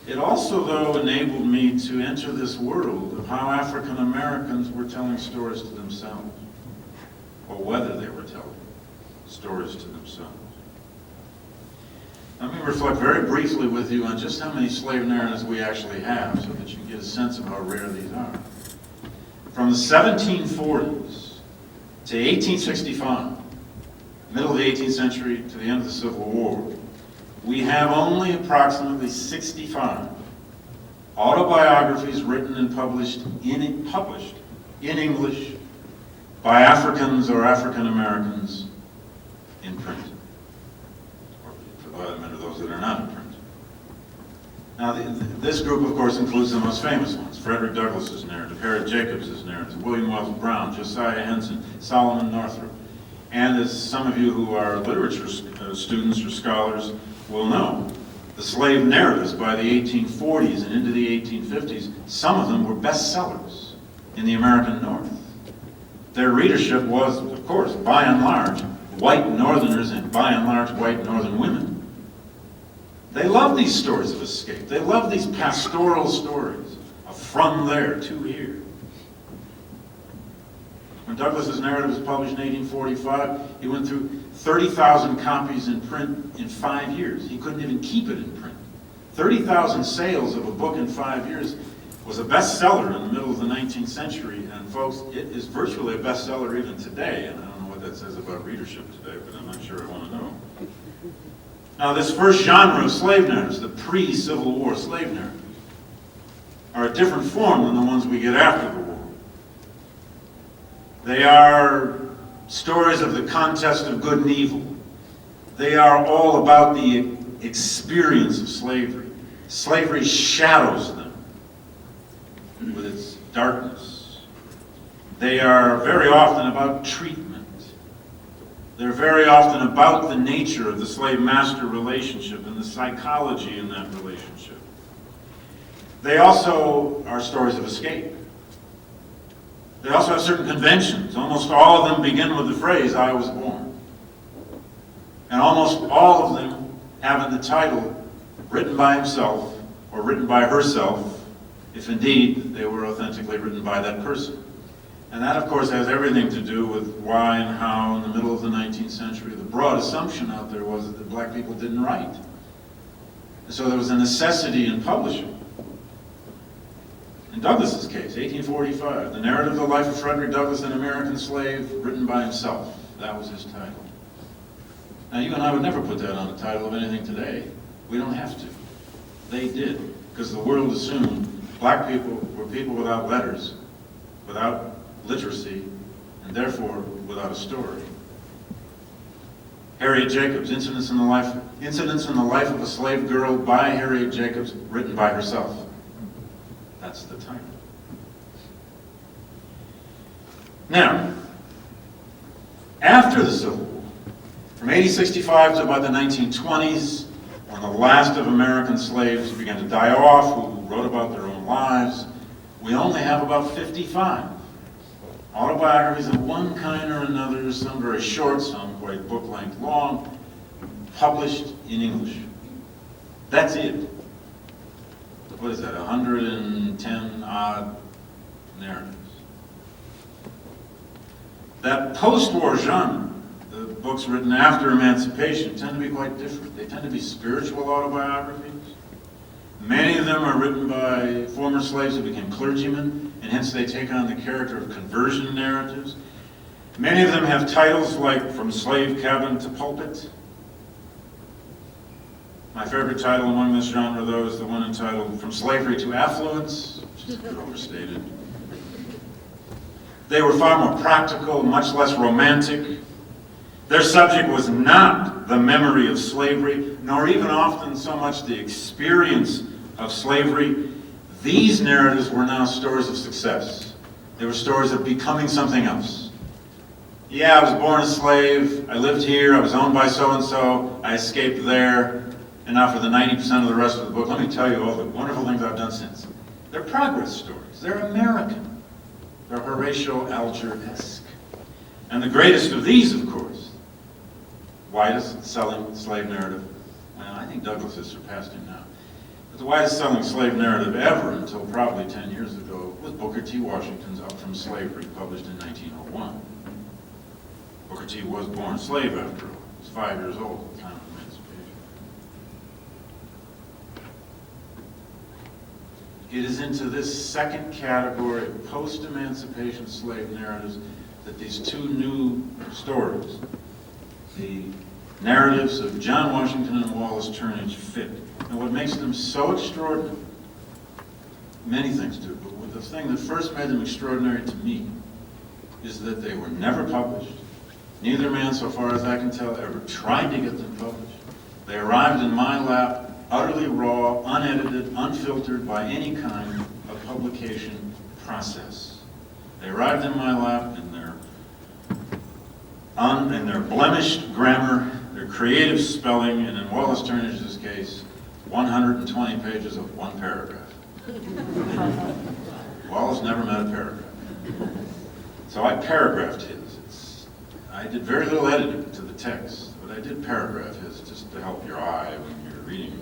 It also, though, enabled me to enter this world of how African Americans were telling stories to themselves, or whether they were telling stories to themselves. Let me reflect very briefly with you on just how many slave narratives we actually have, so that you get a sense of how rare these are. From the 1740s to 1865, middle of the 18th century to the end of the Civil War, we have only approximately 65 autobiographies written and published in English by Africans or African Americans in print, or for that matter, those that are not in print. Now, this group, of course, includes the most famous ones: Frederick Douglass's narrative, Harriet Jacobs's narrative, William Wells Brown, Josiah Henson, Solomon Northrop. And as some of you who are literature students or scholars will know, the slave narratives by the 1840s and into the 1850s, some of them were bestsellers in the American North. Their readership was, of course, by and large, white Northerners and by and large white Northern women. They loved these stories of escape. They loved these pastoral stories of from there to here. When Douglass's narrative was published in 1845, he went through 30,000 copies in print in 5 years. He couldn't even keep it in print. 30,000 sales of a book in 5 years was a bestseller in the middle of the 19th century. And folks, it is virtually a bestseller even today. And I don't know what that says about readership today, but I'm not sure I want to know. Now, this first genre of slave narratives, the pre-Civil War slave narratives, are a different form than the ones we get after the war. They are stories of the contest of good and evil. They are all about the experience of slavery. Slavery shadows them with its darkness. They are very often about treatment. They're very often about the nature of the slave-master relationship and the psychology in that relationship. They also are stories of escape. They also have certain conventions. Almost all of them begin with the phrase, "I was born." And almost all of them have in the title, written by himself or written by herself, if indeed they were authentically written by that person. And that, of course, has everything to do with why and how, in the middle of the 19th century, the broad assumption out there was that black people didn't write. And so there was a necessity in publishing. In Douglass's case, 1845, the narrative of the life of Frederick Douglass, an American slave, written by himself. That was his title. Now, you and I would never put that on the title of anything today. We don't have to. They did, because the world assumed black people were people without letters, without literacy, and therefore without a story. Harriet Jacobs, Incidents in the Life of a Slave Girl by Harriet Jacobs, written by herself. That's the title. Now, after the Civil War, from 1865 to about the 1920s, when the last of American slaves began to die off, who wrote about their own lives, we only have about 55 autobiographies of one kind or another, some very short, some quite book-length long, published in English. That's it. What is that, 110 odd narratives. That post-war genre, the books written after emancipation, tend to be quite different. They tend to be spiritual autobiographies. Many of them are written by former slaves who became clergymen, and hence they take on the character of conversion narratives. Many of them have titles like From Slave Cabin to Pulpit. My favorite title among this genre, though, is the one entitled From Slavery to Affluence, which is a bit overstated. They were far more practical, much less romantic. Their subject was not the memory of slavery, nor even often so much the experience of slavery. These narratives were now stories of success. They were stories of becoming something else. Yeah, I was born a slave, I lived here, I was owned by so-and-so, I escaped there, and now for the 90% of the rest of the book, let me tell you all the wonderful things I've done since. They're progress stories. They're American. They're Horatio Alger-esque. And the greatest of these, of course, widest selling slave narrative, well, I think Douglass has surpassed him now, but the widest selling slave narrative ever until probably 10 years ago was Booker T. Washington's Up From Slavery, published in 1901. Booker T. was born a slave after all. He was 5 years old at the time of emancipation. It is into this second category of post-emancipation slave narratives that these two new stories, the narratives of John Washington and Wallace Turnage, fit. And what makes them so extraordinary, many things do, but the thing that first made them extraordinary to me is that they were never published. Neither man, so far as I can tell, ever tried to get them published. They arrived in my lap utterly raw, unedited, unfiltered by any kind of publication process. They arrived in my lap in their blemished grammar, their creative spelling, and in Wallace Turnage's case, 120 pages of one paragraph. Wallace never met a paragraph. So I paragraphed his. I did very little editing to the text, but I did paragraph his just to help your eye when you're reading it.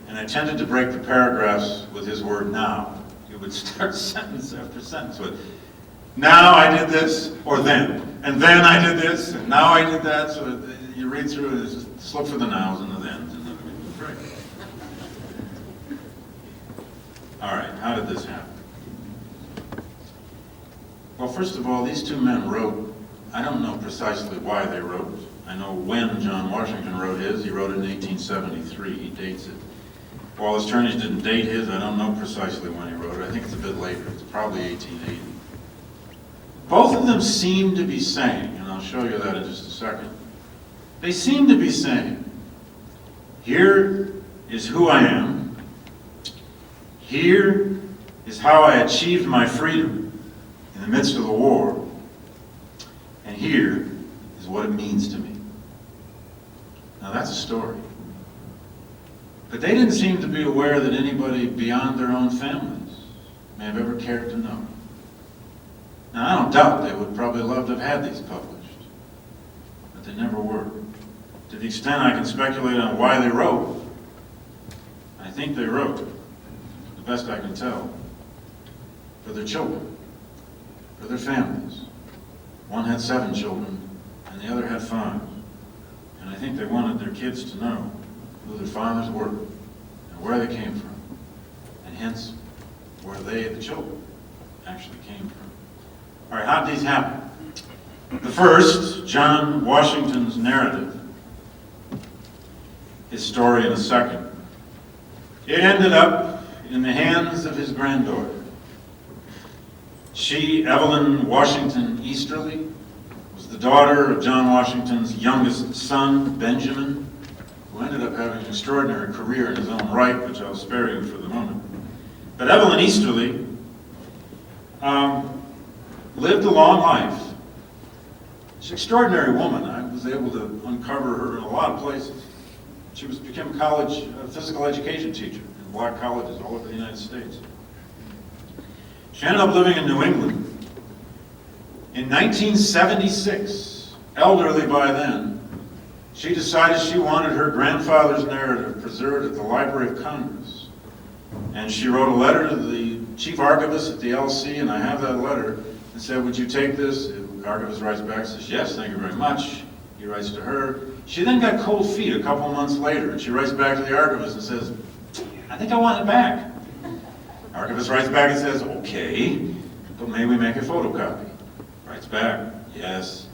And I tended to break the paragraphs with his word now. He would start sentence after sentence with, now I did this, or then. And then I did this, and now I did that. So you read through it, just look for the nows and the thens, and then we break. All right, how did this happen? Well, first of all, these two men wrote. I don't know precisely why they wrote. I know when John Washington wrote his. He wrote it in 1873. He dates it. Wallace Turnage didn't date his. I don't know precisely when he wrote it. I think it's a bit later. It's probably 1880. Both of them seem to be saying, and I'll show you that in just a second, they seem to be saying, here is who I am. Here is how I achieved my freedom in the midst of the war. And here is what it means to me. Now that's a story. But they didn't seem to be aware that anybody beyond their own families may have ever cared to know. Now I don't doubt they would probably love to have had these published, but they never were. To the extent I can speculate on why they wrote, I think they wrote, the best I can tell, for their children, for their families. One had 7 children, and the other had 5. And I think they wanted their kids to know who their fathers were, and where they came from, and hence, where they, the children, actually came from. All right, how did these happen? The first, John Washington's narrative, his story in a second. It ended up in the hands of his granddaughter. She, Evelyn Washington Easterly, was the daughter of John Washington's youngest son, Benjamin, who ended up having an extraordinary career in his own right, which I'll spare you for the moment. But Evelyn Easterly lived a long life. She's an extraordinary woman. I was able to uncover her in a lot of places. She became a college physical education teacher in black colleges all over the United States. She ended up living in New England. In 1976, elderly by then, she decided she wanted her grandfather's narrative preserved at the Library of Congress. And she wrote a letter to the chief archivist at the LC, and I have that letter, and said, would you take this? The archivist writes back, says, yes, thank you very much. He writes to her. She then got cold feet a couple months later, and she writes back to the archivist and says, I think I want it back. The archivist writes back and says, okay, but may we make a photocopy? Writes back, yes,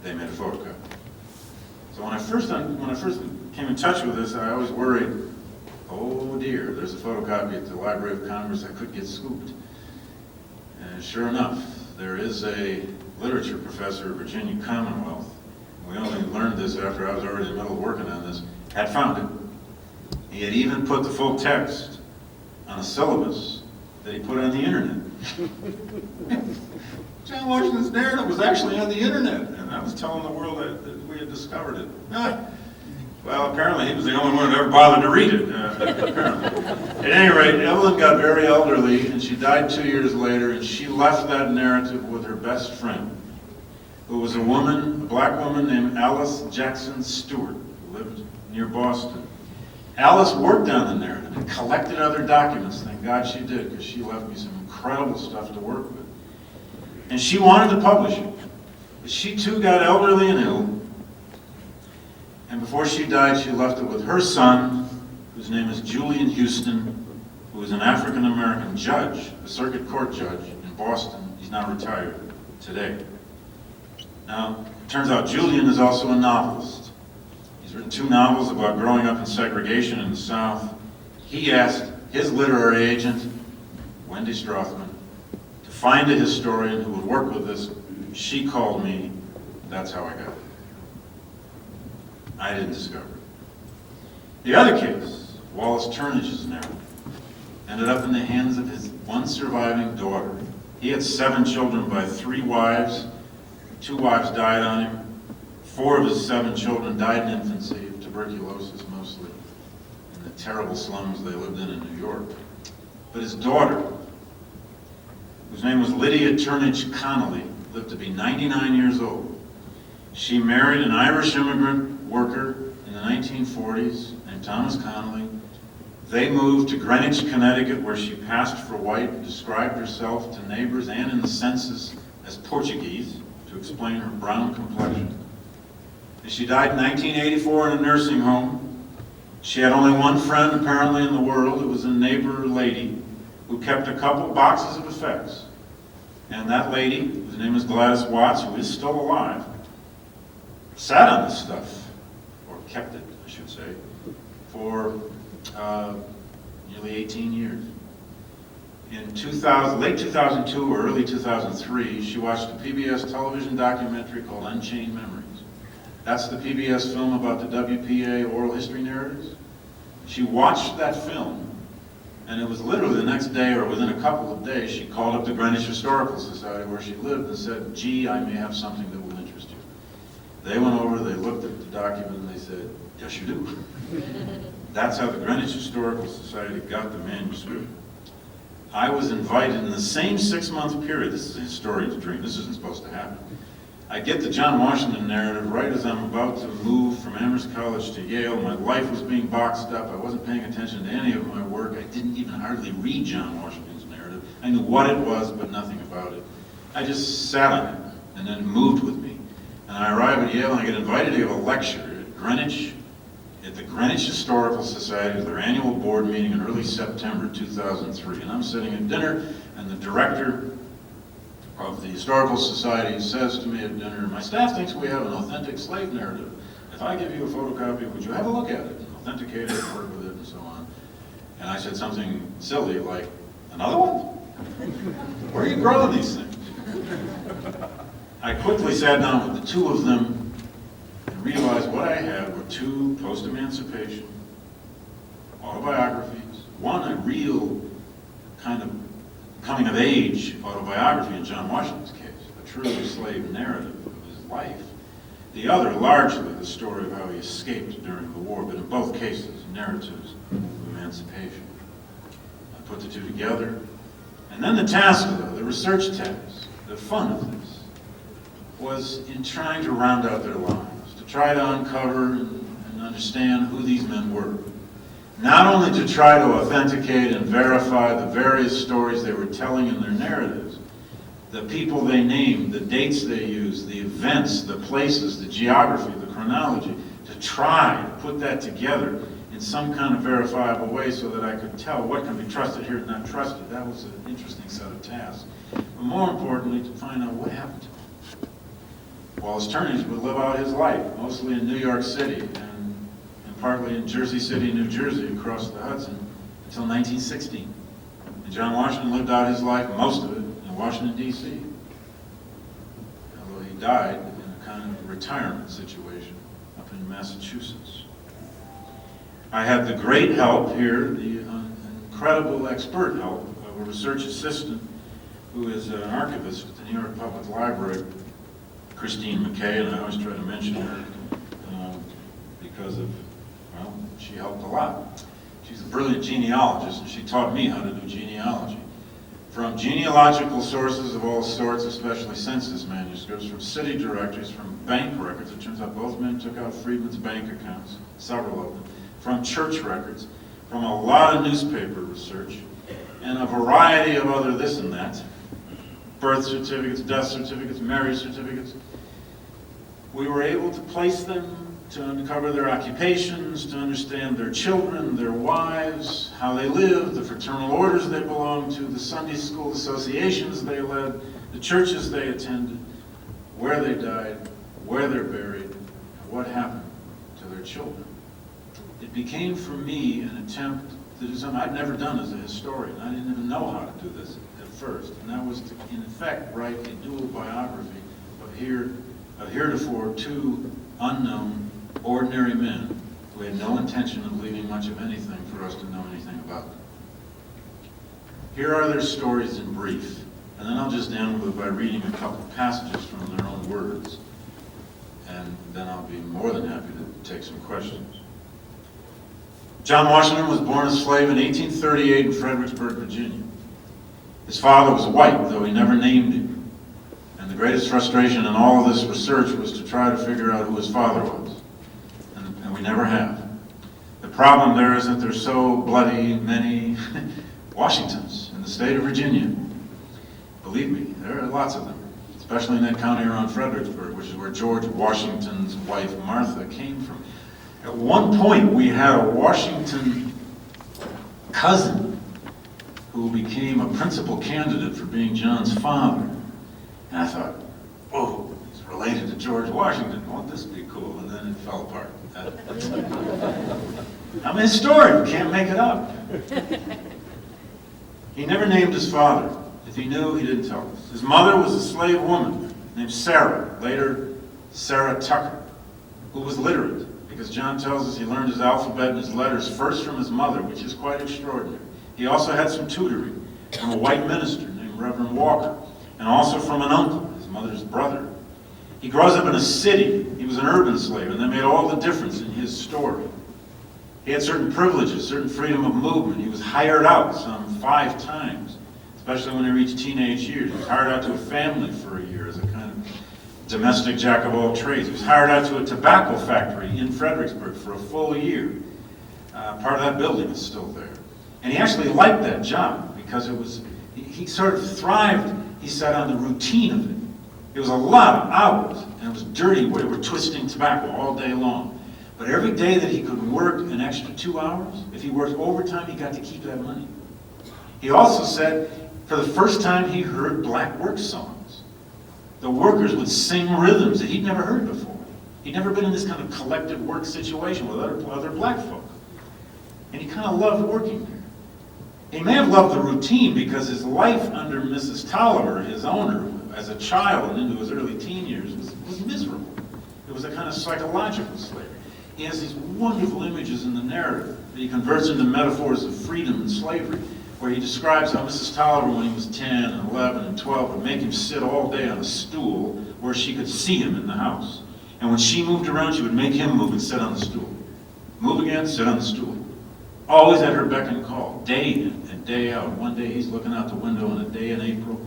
they made a photocopy. So when I first came in touch with this, I always worried, oh dear, there's a photocopy at the Library of Congress, I could get scooped. And sure enough, there is a literature professor at Virginia Commonwealth, we only learned this after I was already in the middle of working on this, had found it. He had even put the full text on a syllabus that he put on the internet. John Washington's narrative was actually on the internet, and I was telling the world that we had discovered it. Well, apparently he was the only one who ever bothered to read it, apparently. At any rate, Evelyn got very elderly, and she died 2 years later, and she left that narrative with her best friend, who was a black woman named Alice Jackson Stewart, who lived near Boston. Alice worked on the narrative and collected other documents. Thank God she did, because she left me some incredible stuff to work with. And she wanted to publish it. But she too got elderly and ill. And before she died, she left it with her son, whose name is Julian Houston, who is an African-American judge, a circuit court judge in Boston. He's now retired today. Now, it turns out Julian is also a novelist. He's written 2 novels about growing up in segregation in the South. He asked his literary agent, Wendy Strothman, to find a historian who would work with this. She called me. That's how I got it. I didn't discover it. The other case Wallace Turnage's narrative, ended up in the hands of his one surviving daughter. He had 7 children by 3 wives. 2 wives died on him. 4 of his 7 children died in infancy of tuberculosis, mostly in the terrible slums they lived in New York. But his daughter, whose name was Lydia Turnage Connolly, lived to be 99 years old. She married an Irish immigrant worker in the 1940s named Thomas Connolly. They moved to Greenwich, Connecticut, where she passed for white and described herself to neighbors and in the census as Portuguese to explain her brown complexion. And she died in 1984 in a nursing home. She had only one friend, apparently, in the world. It was a neighbor lady who kept a couple boxes of effects. And that lady, whose name is Gladys Watts, who is still alive, sat on this stuff, or kept it, I should say, for nearly 18 years. In late 2002 or early 2003, she watched a PBS television documentary called Unchained Memories. That's the PBS film about the WPA oral history narratives. She watched that film, and it was literally the next day or within a couple of days, she called up the Greenwich Historical Society where she lived and said, "Gee, I may have something that will interest you." They went over, they looked at the document, and they said, "Yes, you do." That's how the Greenwich Historical Society got the manuscript. I was invited in the same 6-month period. This is a historian's dream. This isn't supposed to happen. I get the John Washington narrative right as I'm about to move from Amherst College to Yale. My life was being boxed up. I wasn't paying attention to any of my work. I didn't even hardly read John Washington's narrative. I knew what it was, but nothing about it. I just sat on it, and then it moved with me. And I arrive at Yale, and I get invited to give a lecture at Greenwich, at the Greenwich Historical Society, their annual board meeting in early September 2003. And I'm sitting at dinner, and the director of the Historical Society says to me at dinner, "My staff thinks we have an authentic slave narrative. If I give you a photocopy, would you have a look at it and authenticate it, work with it, and so on?" And I said something silly like, "Another one? Where are you growing these things?" I quickly sat down with the 2 of them and realized what I had were 2 post-emancipation autobiographies, one a real kind of coming-of-age autobiography in John Washington's case, a true slave narrative of his life. The other, largely, the story of how he escaped during the war, but in both cases, narratives of emancipation. I put the 2 together, and then the task, though, the research task, the fun of this, was in trying to round out their lives, to try to uncover and understand who these men were. Not only to try to authenticate and verify the various stories they were telling in their narratives, the people they named, the dates they used, the events, the places, the geography, the chronology, to try to put that together in some kind of verifiable way so that I could tell what can be trusted here and not trusted. That was an interesting set of tasks. But more importantly, to find out what happened to him. Wallace Turnage would live out his life, mostly in New York City, and partly in Jersey City, New Jersey, across the Hudson, until 1916. And John Washington lived out his life, most of it, in Washington, D.C. Although he died in a kind of retirement situation up in Massachusetts. I had the great help here, the incredible expert help of a research assistant who is an archivist at the New York Public Library, Christine McKay, and I always try to mention her because of, well, she helped a lot. She's a brilliant genealogist, and she taught me how to do genealogy. From genealogical sources of all sorts, especially census manuscripts, from city directories, from bank records. It turns out both men took out Freedmen's bank accounts, several of them. From church records, from a lot of newspaper research, and a variety of other this and that. Birth certificates, death certificates, marriage certificates. We were able to place them, to uncover their occupations, to understand their children, their wives, how they lived, the fraternal orders they belonged to, the Sunday school associations they led, the churches they attended, where they died, where they're buried, and what happened to their children. It became for me an attempt to do something I'd never done as a historian. I didn't even know how to do this at first, and that was to, in effect, write a dual biography of heretofore 2 unknown, ordinary men who had no intention of leaving much of anything for for us to know anything about them. Here are their stories in brief, and then I'll just end by reading a couple passages from their own words, and then I'll be more than happy to take some questions. John Washington was born a slave in 1838 in Fredericksburg, Virginia. His father was white, though he never named him. And the greatest frustration in all of this research was to try to figure out who his father was. And we never have. The problem there is that there's so bloody many Washingtons in the state of Virginia. Believe me, there are lots of them, especially in that county around Fredericksburg, which is where George Washington's wife Martha came from. At one point, we had a Washington cousin who became a principal candidate for being John's father. And I thought, oh, he's related to George Washington. Won't this be cool? And then it fell apart. I'm a historian, can't make it up. He never named his father. If he knew, he didn't tell us. His mother was a slave woman named Sarah, later Sarah Tucker, who was literate, because John tells us he learned his alphabet and his letters first from his mother, which is quite extraordinary. He also had some tutoring from a white minister named Reverend Walker, and also from an uncle, his mother's brother. He grows up in a city. He was an urban slave, and that made all the difference in his story. He had certain privileges, certain freedom of movement. He was hired out some 5 times, especially when he reached teenage years. He was hired out to a family for a year as a kind of domestic jack of all trades. He was hired out to a tobacco factory in Fredericksburg for a full year. Part of that building is still there. And he actually liked that job because he sort of thrived, he said, on the routine of it. It was a lot of hours, and it was dirty where they were twisting tobacco all day long. But every day that he could work an extra 2 hours, if he worked overtime, he got to keep that money. He also said, for the first time, he heard black work songs. The workers would sing rhythms that he'd never heard before. He'd never been in this kind of collective work situation with other black folk. And he kind of loved working there. He may have loved the routine because his life under Mrs. Tolliver, his owner, as a child and into his early teen years, was miserable. It was a kind of psychological slavery. He has these wonderful images in the narrative that he converts into metaphors of freedom and slavery, where he describes how Mrs. Tolliver, when he was 10 and 11 and 12, would make him sit all day on a stool where she could see him in the house. And when she moved around, she would make him move and sit on the stool. Move again, sit on the stool. Always at her beck and call, day in and day out. One day he's looking out the window on a day in April,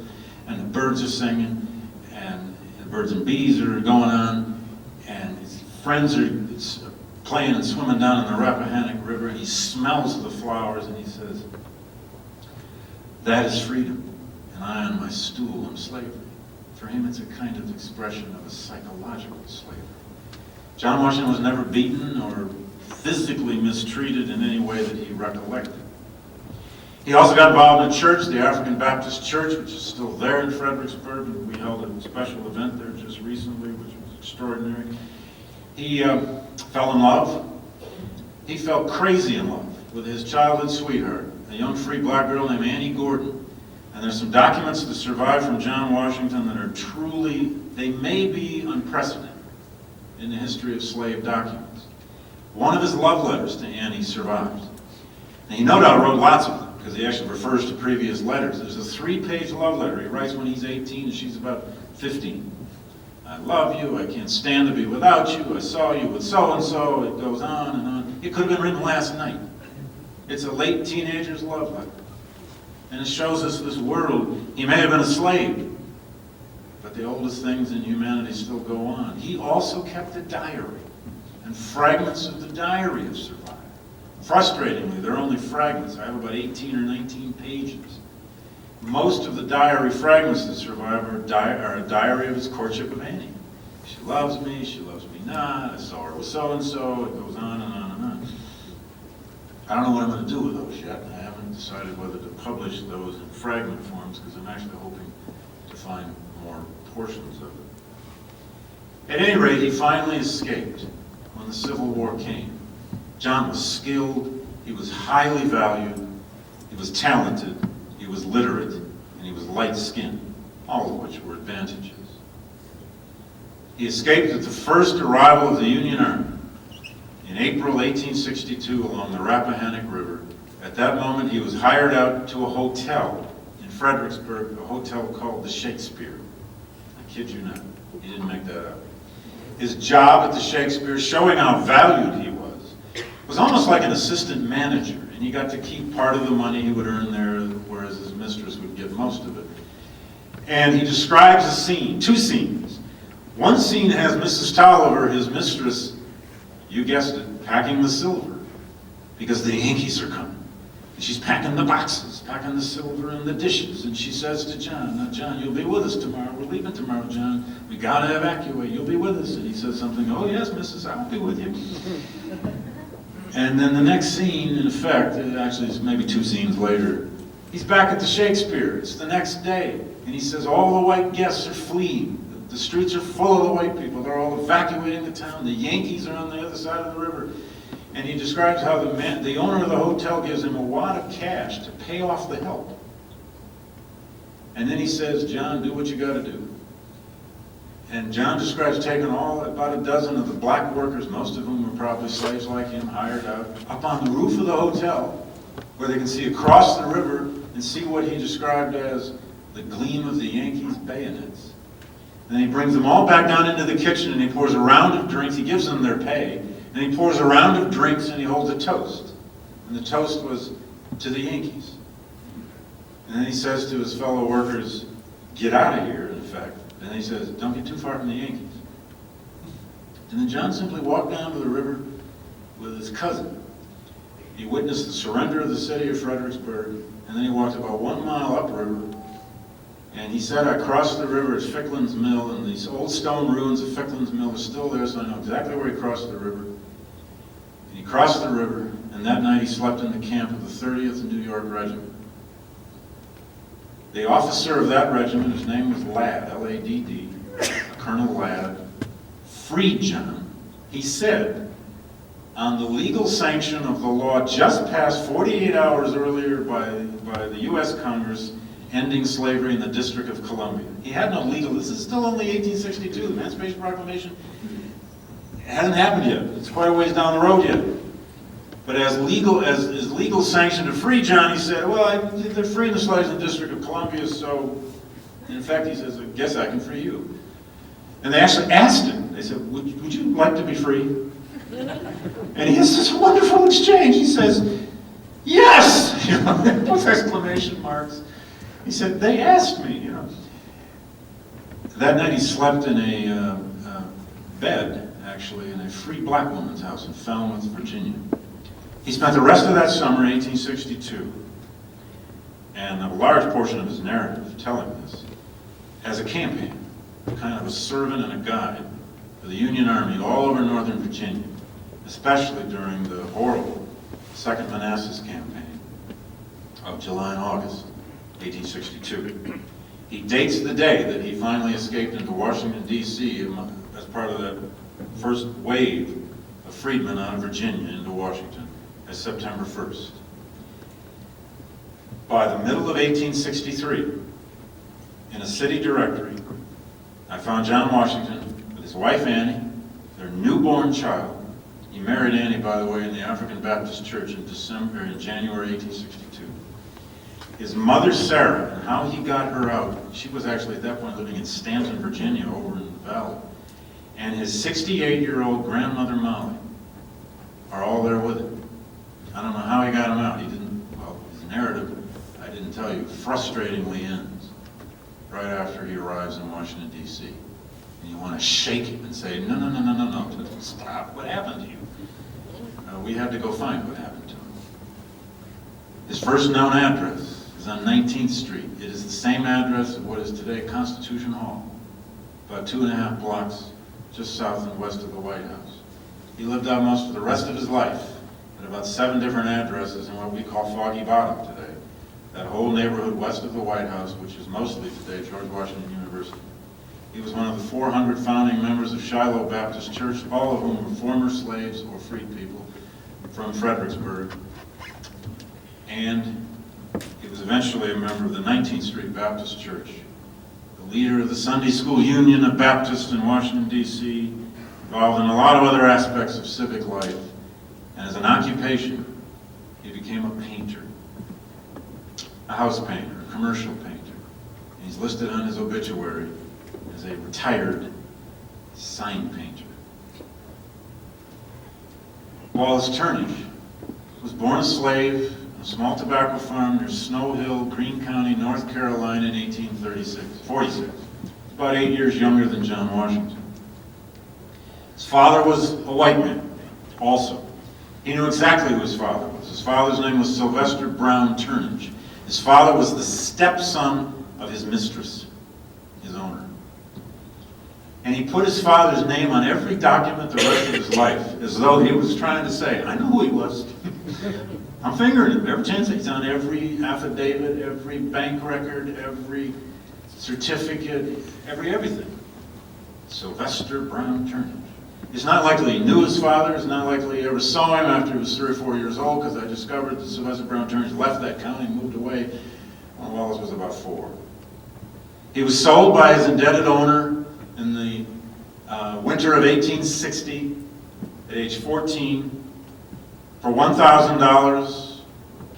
and the birds are singing, and the birds and bees are going on, and his friends are playing and swimming down in the Rappahannock River, and he smells the flowers, and he says, that is freedom, and I on my stool am slavery. For him, it's a kind of expression of a psychological slavery. John Washington was never beaten or physically mistreated in any way that he recollected. He also got involved in church, the African Baptist Church, which is still there in Fredericksburg. We held a special event there just recently, which was extraordinary. He fell in love. He fell crazy in love with his childhood sweetheart, a young free black girl named Annie Gordon. And there's some documents that survive from John Washington that are truly, they may be unprecedented in the history of slave documents. One of his love letters to Annie survives. And he no doubt wrote lots of them, because he actually refers to previous letters. There's a 3-page love letter he writes when he's 18 and she's about 15. I love you, I can't stand to be without you, I saw you with so-and-so, it goes on and on. It could have been written last night. It's a late teenager's love letter. And it shows us this world. He may have been a slave, but the oldest things in humanity still go on. He also kept a diary, and fragments of the diary have survived. Frustratingly, they're only fragments. I have about 18 or 19 pages. Most of the diary fragments that survive are a diary of his courtship of Annie. She loves me not, I saw her with so-and-so, it goes on and on and on. I don't know what I'm going to do with those yet. I haven't decided whether to publish those in fragment forms because I'm actually hoping to find more portions of it. At any rate, he finally escaped when the Civil War came. John was skilled, he was highly valued, he was talented, he was literate, and he was light-skinned, all of which were advantages. He escaped at the first arrival of the Union Army in April 1862 along the Rappahannock River. At that moment, he was hired out to a hotel in Fredericksburg, a hotel called the Shakespeare. I kid you not, he didn't make that up. His job at the Shakespeare, showing how valued he was almost like an assistant manager, and he got to keep part of the money he would earn there, whereas his mistress would get most of it. And he describes a scene, two scenes. One scene has Mrs. Tolliver, his mistress, you guessed it, packing the silver, because the Yankees are coming. And she's packing the boxes, packing the silver and the dishes, and she says to John, "Now, John, you'll be with us tomorrow. We're leaving tomorrow, John. We gotta evacuate. You'll be with us." And he says something, "Oh, yes, Mrs., I'll be with you." And then the next scene, in effect, actually it's maybe two scenes later, he's back at the Shakespeare. It's the next day. And he says all the white guests are fleeing. The streets are full of the white people. They're all evacuating the town. The Yankees are on the other side of the river. And he describes how the owner of the hotel gives him a wad of cash to pay off the help. And then he says, "John, do what you got to do." And John describes taking about a dozen of the black workers, most of whom were probably slaves like him, hired out, up on the roof of the hotel, where they can see across the river and see what he described as the gleam of the Yankees' bayonets. And then he brings them all back down into the kitchen, and he pours a round of drinks. He gives them their pay, and he pours a round of drinks, and he holds a toast. And the toast was to the Yankees. And then he says to his fellow workers, "Get out of here," in effect. And he says, "Don't get too far from the Yankees." And then John simply walked down to the river with his cousin. He witnessed the surrender of the city of Fredericksburg, and then he walked about 1 mile upriver, and he said, "I crossed the river at Ficklin's Mill," and these old stone ruins of Ficklin's Mill are still there, so I know exactly where he crossed the river. And he crossed the river, and that night he slept in the camp of the 30th New York Regiment. The officer of that regiment, his name was Ladd, L-A-D-D, Colonel Ladd, freed John. He said, on the legal sanction of the law just passed 48 hours earlier by the U.S. Congress ending slavery in the District of Columbia. He had no legal, this is still only 1862, the Emancipation Proclamation. It hasn't happened yet. It's quite a ways down the road yet. But as legal sanction to free John, he said, "Well, they're freeing the slaves in the District of Columbia, so in effect," he says, "I guess I can free you." And they actually asked him, they said, would you like to be free? And he has this wonderful exchange. He says, "Yes!" With exclamation marks. He said, "They asked me," That night he slept in a bed, actually, in a free black woman's house in Falmouth, Virginia. He spent the rest of that summer, 1862, and a large portion of his narrative telling this, as a campaign, kind of a servant and a guide for the Union Army all over northern Virginia, especially during the horrible Second Manassas campaign of July and August 1862. He dates the day that he finally escaped into Washington, D.C. as part of that first wave of freedmen out of Virginia into Washington as September 1st. By the middle of 1863, in a city directory, I found John Washington with his wife Annie, their newborn child. He married Annie, by the way, in the African Baptist Church in January 1862. His mother Sarah, and how he got her out, she was actually at that point living in Stanton, Virginia, over in the valley, and his 68-year-old grandmother Molly are all there with him. I don't know how he got him out. He didn't, well, his narrative, I didn't tell you, frustratingly ends right after he arrives in Washington, D.C. And you want to shake him and say, no, stop, what happened to you? We had to go find what happened to him. His first known address is on 19th Street. It is the same address of what is today Constitution Hall, about 2.5 blocks just south and west of the White House. He lived out most of the rest of his life at about 7 different addresses in what we call Foggy Bottom today. That whole neighborhood west of the White House, which is mostly today George Washington University. He was one of the 400 founding members of Shiloh Baptist Church, all of whom were former slaves or freed people from Fredericksburg. And he was eventually a member of the 19th Street Baptist Church, the leader of the Sunday School Union of Baptists in Washington, D.C., involved in a lot of other aspects of civic life, And as an occupation, he became a painter, a house painter, a commercial painter. And he's listed on his obituary as a retired sign painter. Wallace Turnage was born a slave on a small tobacco farm near Snow Hill, Greene County, North Carolina in 1846. About 8 years younger than John Washington. His father was a white man, also. He knew exactly who his father was. His father's name was Sylvester Brown Turnage. His father was the stepson of his mistress, his owner. And he put his father's name on every document the rest of his life, as though he was trying to say, I know who he was. I'm fingering him. Every chance he's on every affidavit, every bank record, every certificate, everything. Sylvester Brown Turnage. It's not likely he knew his father. It's not likely he ever saw him after he was 3 or 4 years old, because I discovered that Sylvester Brown Turnage left that county and moved away when Wallace was about 4. He was sold by his indebted owner in the winter of 1860 at age 14 for $1,000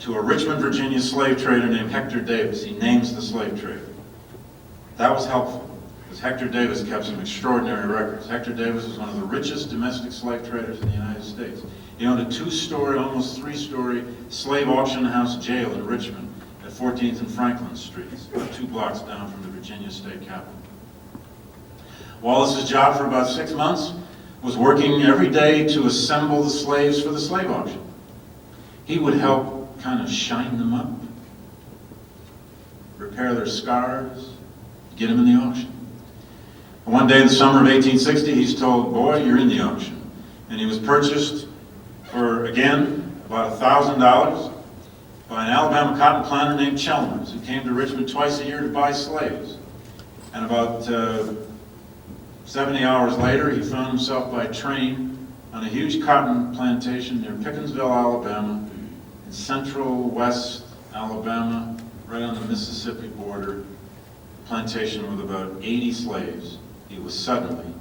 to a Richmond, Virginia slave trader named Hector Davis. He names the slave trader. That was helpful, because Hector Davis kept some extraordinary records. Hector Davis was one of the richest domestic slave traders in the United States. He owned a 2-story, almost 3-story slave auction house jail in Richmond at 14th and Franklin Streets, about 2 blocks down from the Virginia State Capitol. Wallace's job for about 6 months was working every day to assemble the slaves for the slave auction. He would help kind of shine them up, repair their scars, get them in the auction. And one day in the summer of 1860, he's told, boy, you're in the auction. And he was purchased for, again, about $1,000 by an Alabama cotton planter named Chalmers, who came to Richmond twice a year to buy slaves. And about 70 hours later, he found himself by train on a huge cotton plantation near Pickensville, Alabama, in central west Alabama, right on the Mississippi border, a plantation with about 80 slaves. He was suddenly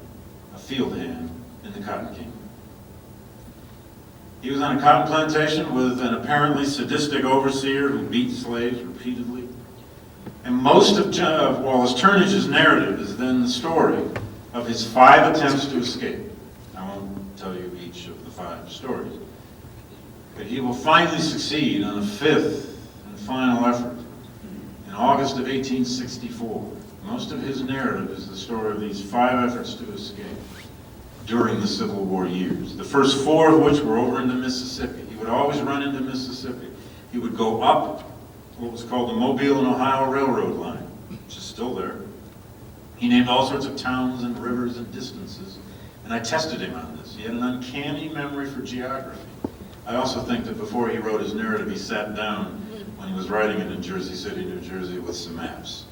a field hand in the Cotton Kingdom. He was on a cotton plantation with an apparently sadistic overseer who beat slaves repeatedly. And most of Wallace Turnage's narrative is then the story of his 5 attempts to escape. I won't tell you each of the 5 stories. But he will finally succeed on a 5th and final effort in August of 1864. Most of his narrative is the story of these 5 efforts to escape during the Civil War years, the first 4 of which were over into Mississippi. He would always run into Mississippi. He would go up what was called the Mobile and Ohio Railroad line, which is still there. He named all sorts of towns and rivers and distances, and I tested him on this. He had an uncanny memory for geography. I also think that before he wrote his narrative, he sat down when he was writing it in Jersey City, New Jersey, with some maps.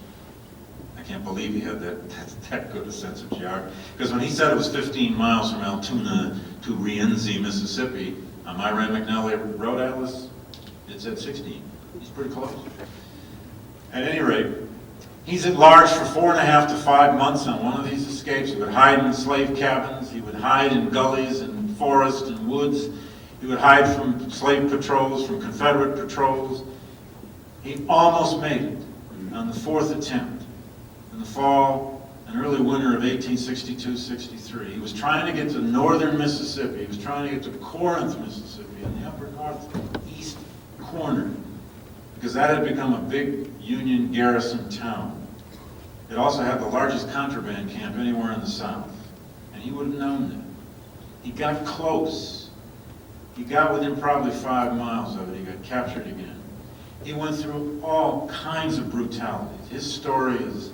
I can't believe he had that good a sense of geography. Because when he said it was 15 miles from Altoona to Rienzi, Mississippi, on my Rand McNally Road Atlas, it said 16. He's pretty close. At any rate, he's at large for 4.5 to 5 months on one of these escapes. He would hide in slave cabins. He would hide in gullies and forests and woods. He would hide from slave patrols, from Confederate patrols. He almost made it on the 4th attempt in the fall and early winter of 1862-63. He was trying to get to northern Mississippi. He was trying to get to Corinth, Mississippi, in the upper northeast corner, because that had become a big Union garrison town. It also had the largest contraband camp anywhere in the South, and he would have known that. He got close. He got within probably 5 miles of it. He got captured again. He went through all kinds of brutalities. His story is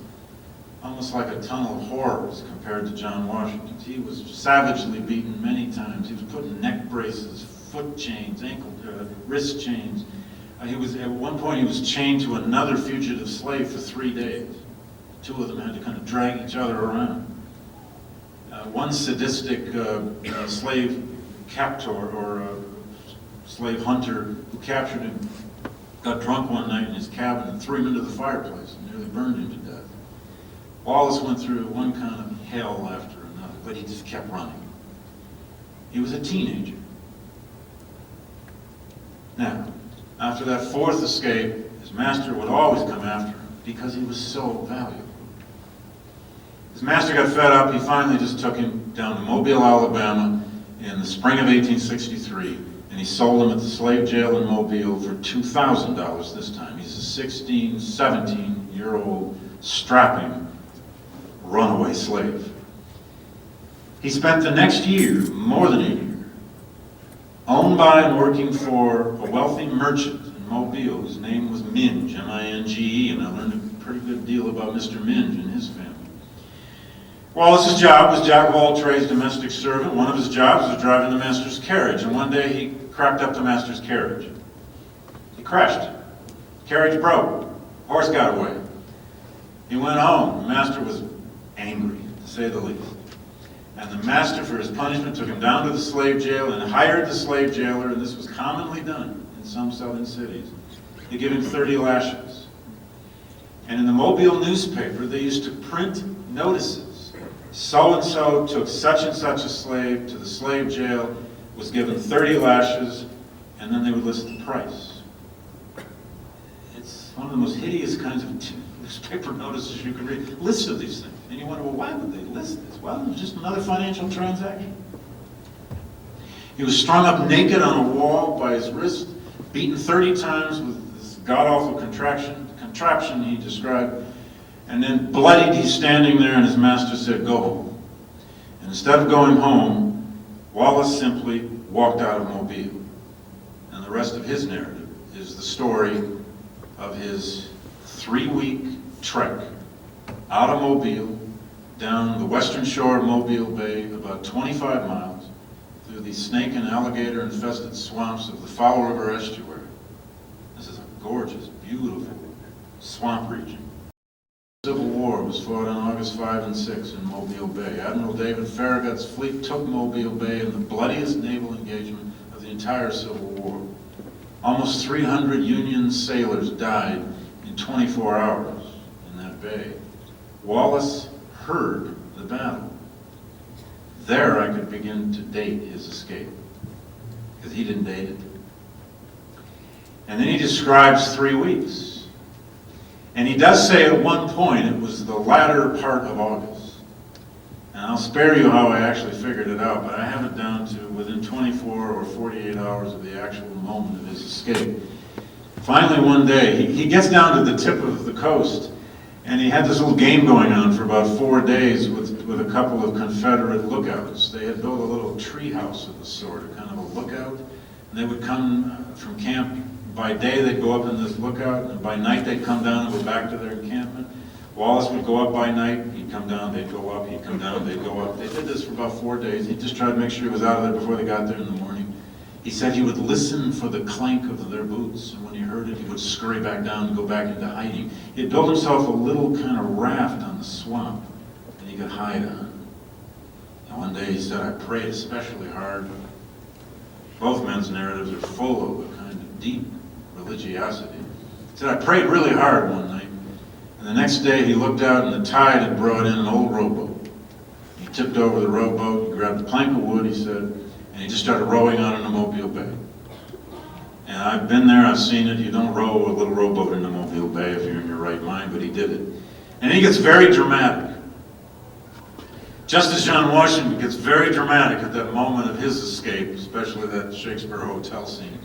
almost like a tunnel of horrors compared to John Washington's. He was savagely beaten many times. He was put in neck braces, foot chains, wrist chains. At one point he was chained to another fugitive slave for 3 days. 2 of them had to kind of drag each other around. One sadistic slave captor or slave hunter who captured him got drunk one night in his cabin and threw him into the fireplace and nearly burned him to death. Wallace went through one kind of hell after another, but he just kept running. He was a teenager. Now, after that fourth escape, his master would always come after him because he was so valuable. His master got fed up. He finally just took him down to Mobile, Alabama in the spring of 1863, and he sold him at the slave jail in Mobile for $2,000 this time. He's a 16, 17-year-old strapping runaway slave. He spent the next year, more than a year, owned by and working for a wealthy merchant in Mobile whose name was Minge, M-I-N-G-E, and I learned a pretty good deal about Mr. Minge and his family. Wallace's job was jack of all trades, domestic servant. One of his jobs was driving the master's carriage, and one day he cracked up the master's carriage. He crashed it. The carriage broke. Horse got away. He went home. The master was angry, to say the least. And the master, for his punishment, took him down to the slave jail and hired the slave jailer, and this was commonly done in some southern cities, to give him 30 lashes. And in the Mobile newspaper, they used to print notices. So-and-so took such and such a slave to the slave jail, was given 30 lashes, and then they would list the price. It's one of the most hideous kinds of newspaper notices you can read. Lists of these things. And you wonder, well, why would they list this? Well, it was just another financial transaction. He was strung up naked on a wall by his wrist, beaten 30 times with this god-awful contraption he described, and then bloodied, he's standing there, and his master said, go home. And instead of going home, Wallace simply walked out of Mobile. And the rest of his narrative is the story of his 3-week trek out of Mobile, down the western shore of Mobile Bay, about 25 miles, through the snake and alligator infested swamps of the Foul River estuary. This is a gorgeous, beautiful swamp region. The Civil War was fought on August 5 and 6 in Mobile Bay. Admiral David Farragut's fleet took Mobile Bay in the bloodiest naval engagement of the entire Civil War. Almost 300 Union sailors died in 24 hours in that bay. Wallace heard the battle. There I could begin to date his escape, because he didn't date it. And then he describes 3 weeks. And he does say at one point it was the latter part of August. And I'll spare you how I actually figured it out, but I have it down to within 24 or 48 hours of the actual moment of his escape. Finally, one day, he gets down to the tip of the coast, and he had this little game going on for about 4 days with a couple of Confederate lookouts. They had built a little tree house of the sort, a kind of a lookout, and they would come from camp. By day, they'd go up in this lookout, and by night, they'd come down and go back to their encampment. Wallace would go up by night, he'd come down, they'd go up, he'd come down, they'd go up. They did this for about 4 days. He just tried to make sure he was out of there before they got there in the morning. He said he would listen for the clank of their boots, and when he heard it, he would scurry back down and go back into hiding. He had built himself a little kind of raft on the swamp that he could hide on. And one day he said, I prayed especially hard. Both men's narratives are full of a kind of deep religiosity. He said, I prayed really hard one night, and the next day he looked out and the tide had brought in an old rowboat. He tipped over the rowboat, he grabbed a plank of wood, he said, and he just started rowing out into Mobile Bay. And I've been there, I've seen it. You don't row a little rowboat into Mobile Bay if you're in your right mind, but he did it. And he gets very dramatic. Just as John Washington gets very dramatic at that moment of his escape, especially that Shakespeare hotel scene,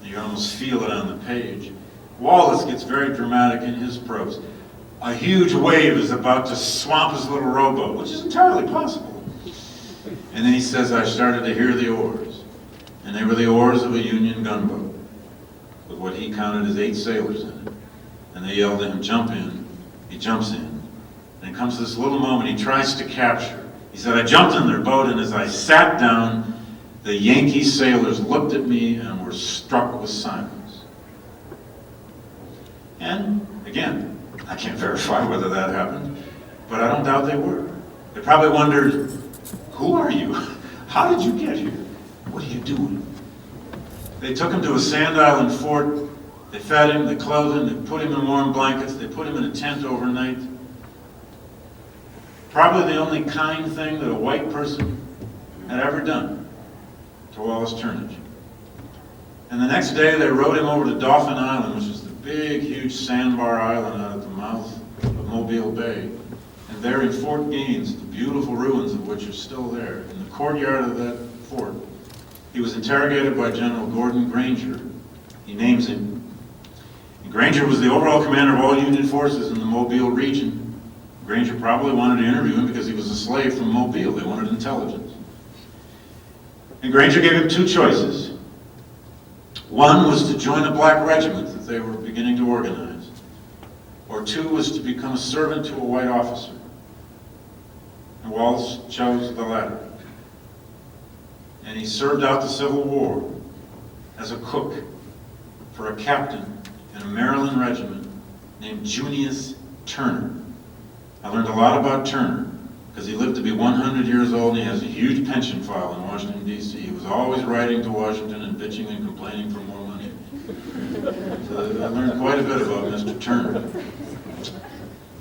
and you almost feel it on the page, Wallace gets very dramatic in his prose. A huge wave is about to swamp his little rowboat, which is entirely possible. And then he says, I started to hear the oars. And they were the oars of a Union gunboat with what he counted as 8 sailors in it. And they yelled at him, jump in. He jumps in. And it comes to this little moment he tries to capture. He said, I jumped in their boat, and as I sat down, the Yankee sailors looked at me and were struck with silence. And, again, I can't verify whether that happened, but I don't doubt they were. They probably wondered, who are you? How did you get here? What are you doing? They took him to a sand island fort. They fed him, they clothed him, they put him in warm blankets, they put him in a tent overnight. Probably the only kind thing that a white person had ever done to Wallace Turnage. And the next day they rowed him over to Dauphin Island, which is the big, huge sandbar island out at the mouth of Mobile Bay. And there in Fort Gaines, the beautiful ruins of which are still there, in the courtyard of that fort, he was interrogated by General Gordon Granger. He names him. And Granger was the overall commander of all Union forces in the Mobile region. Granger probably wanted to interview him because he was a slave from Mobile. They wanted intelligence. And Granger gave him two choices. One was to join a black regiment that they were beginning to organize, or two was to become a servant to a white officer. And Wallace chose the latter. And he served out the Civil War as a cook for a captain in a Maryland regiment named Junius Turner. I learned a lot about Turner because he lived to be 100 years old and he has a huge pension file in Washington, D.C. He was always writing to Washington and bitching and complaining for more money. So I learned quite a bit about Mr. Turner.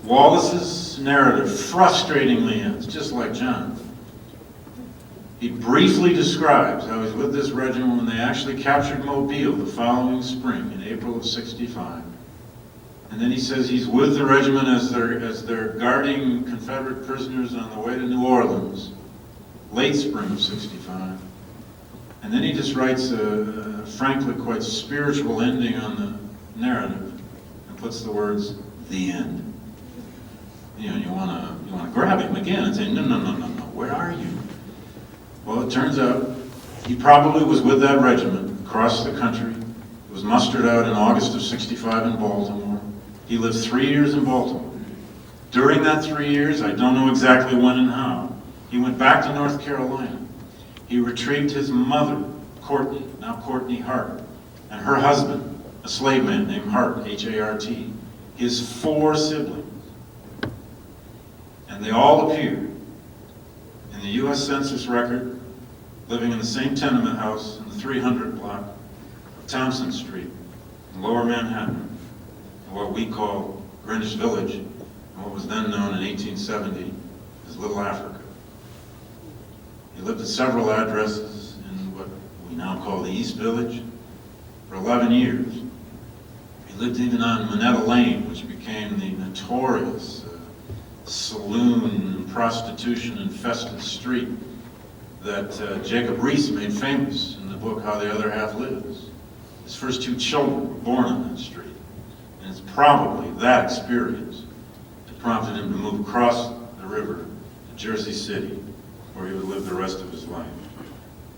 Wallace's narrative frustratingly ends, just like John. He briefly describes how he's with this regiment when they actually captured Mobile the following spring in April of '65. And then he says he's with the regiment as they're guarding Confederate prisoners on the way to New Orleans, late spring of '65. And then he just writes a frankly quite spiritual ending on the narrative and puts the words, "the end." You know, you want to grab him again and say, no, where are you? Well, it turns out he probably was with that regiment across the country. He was mustered out in August of '65 in Baltimore. He lived 3 years in Baltimore. During that 3 years, I don't know exactly when and how, he went back to North Carolina. He retrieved his mother, Courtney, now Courtney Hart, and her husband, a slave man named Hart, H-A-R-T, his 4 siblings. And they all appear in the U.S. Census record, living in the same tenement house in the 300 block of Townsend Street in Lower Manhattan, in what we call Greenwich Village, and what was then known in 1870 as Little Africa. He lived at several addresses in what we now call the East Village for 11 years. He lived even on Monetta Lane, which became the notorious saloon and prostitution-infested street that Jacob Riis made famous in the book How the Other Half Lives. His first 2 children were born on that street. And it's probably that experience that prompted him to move across the river to Jersey City, where he would live the rest of his life.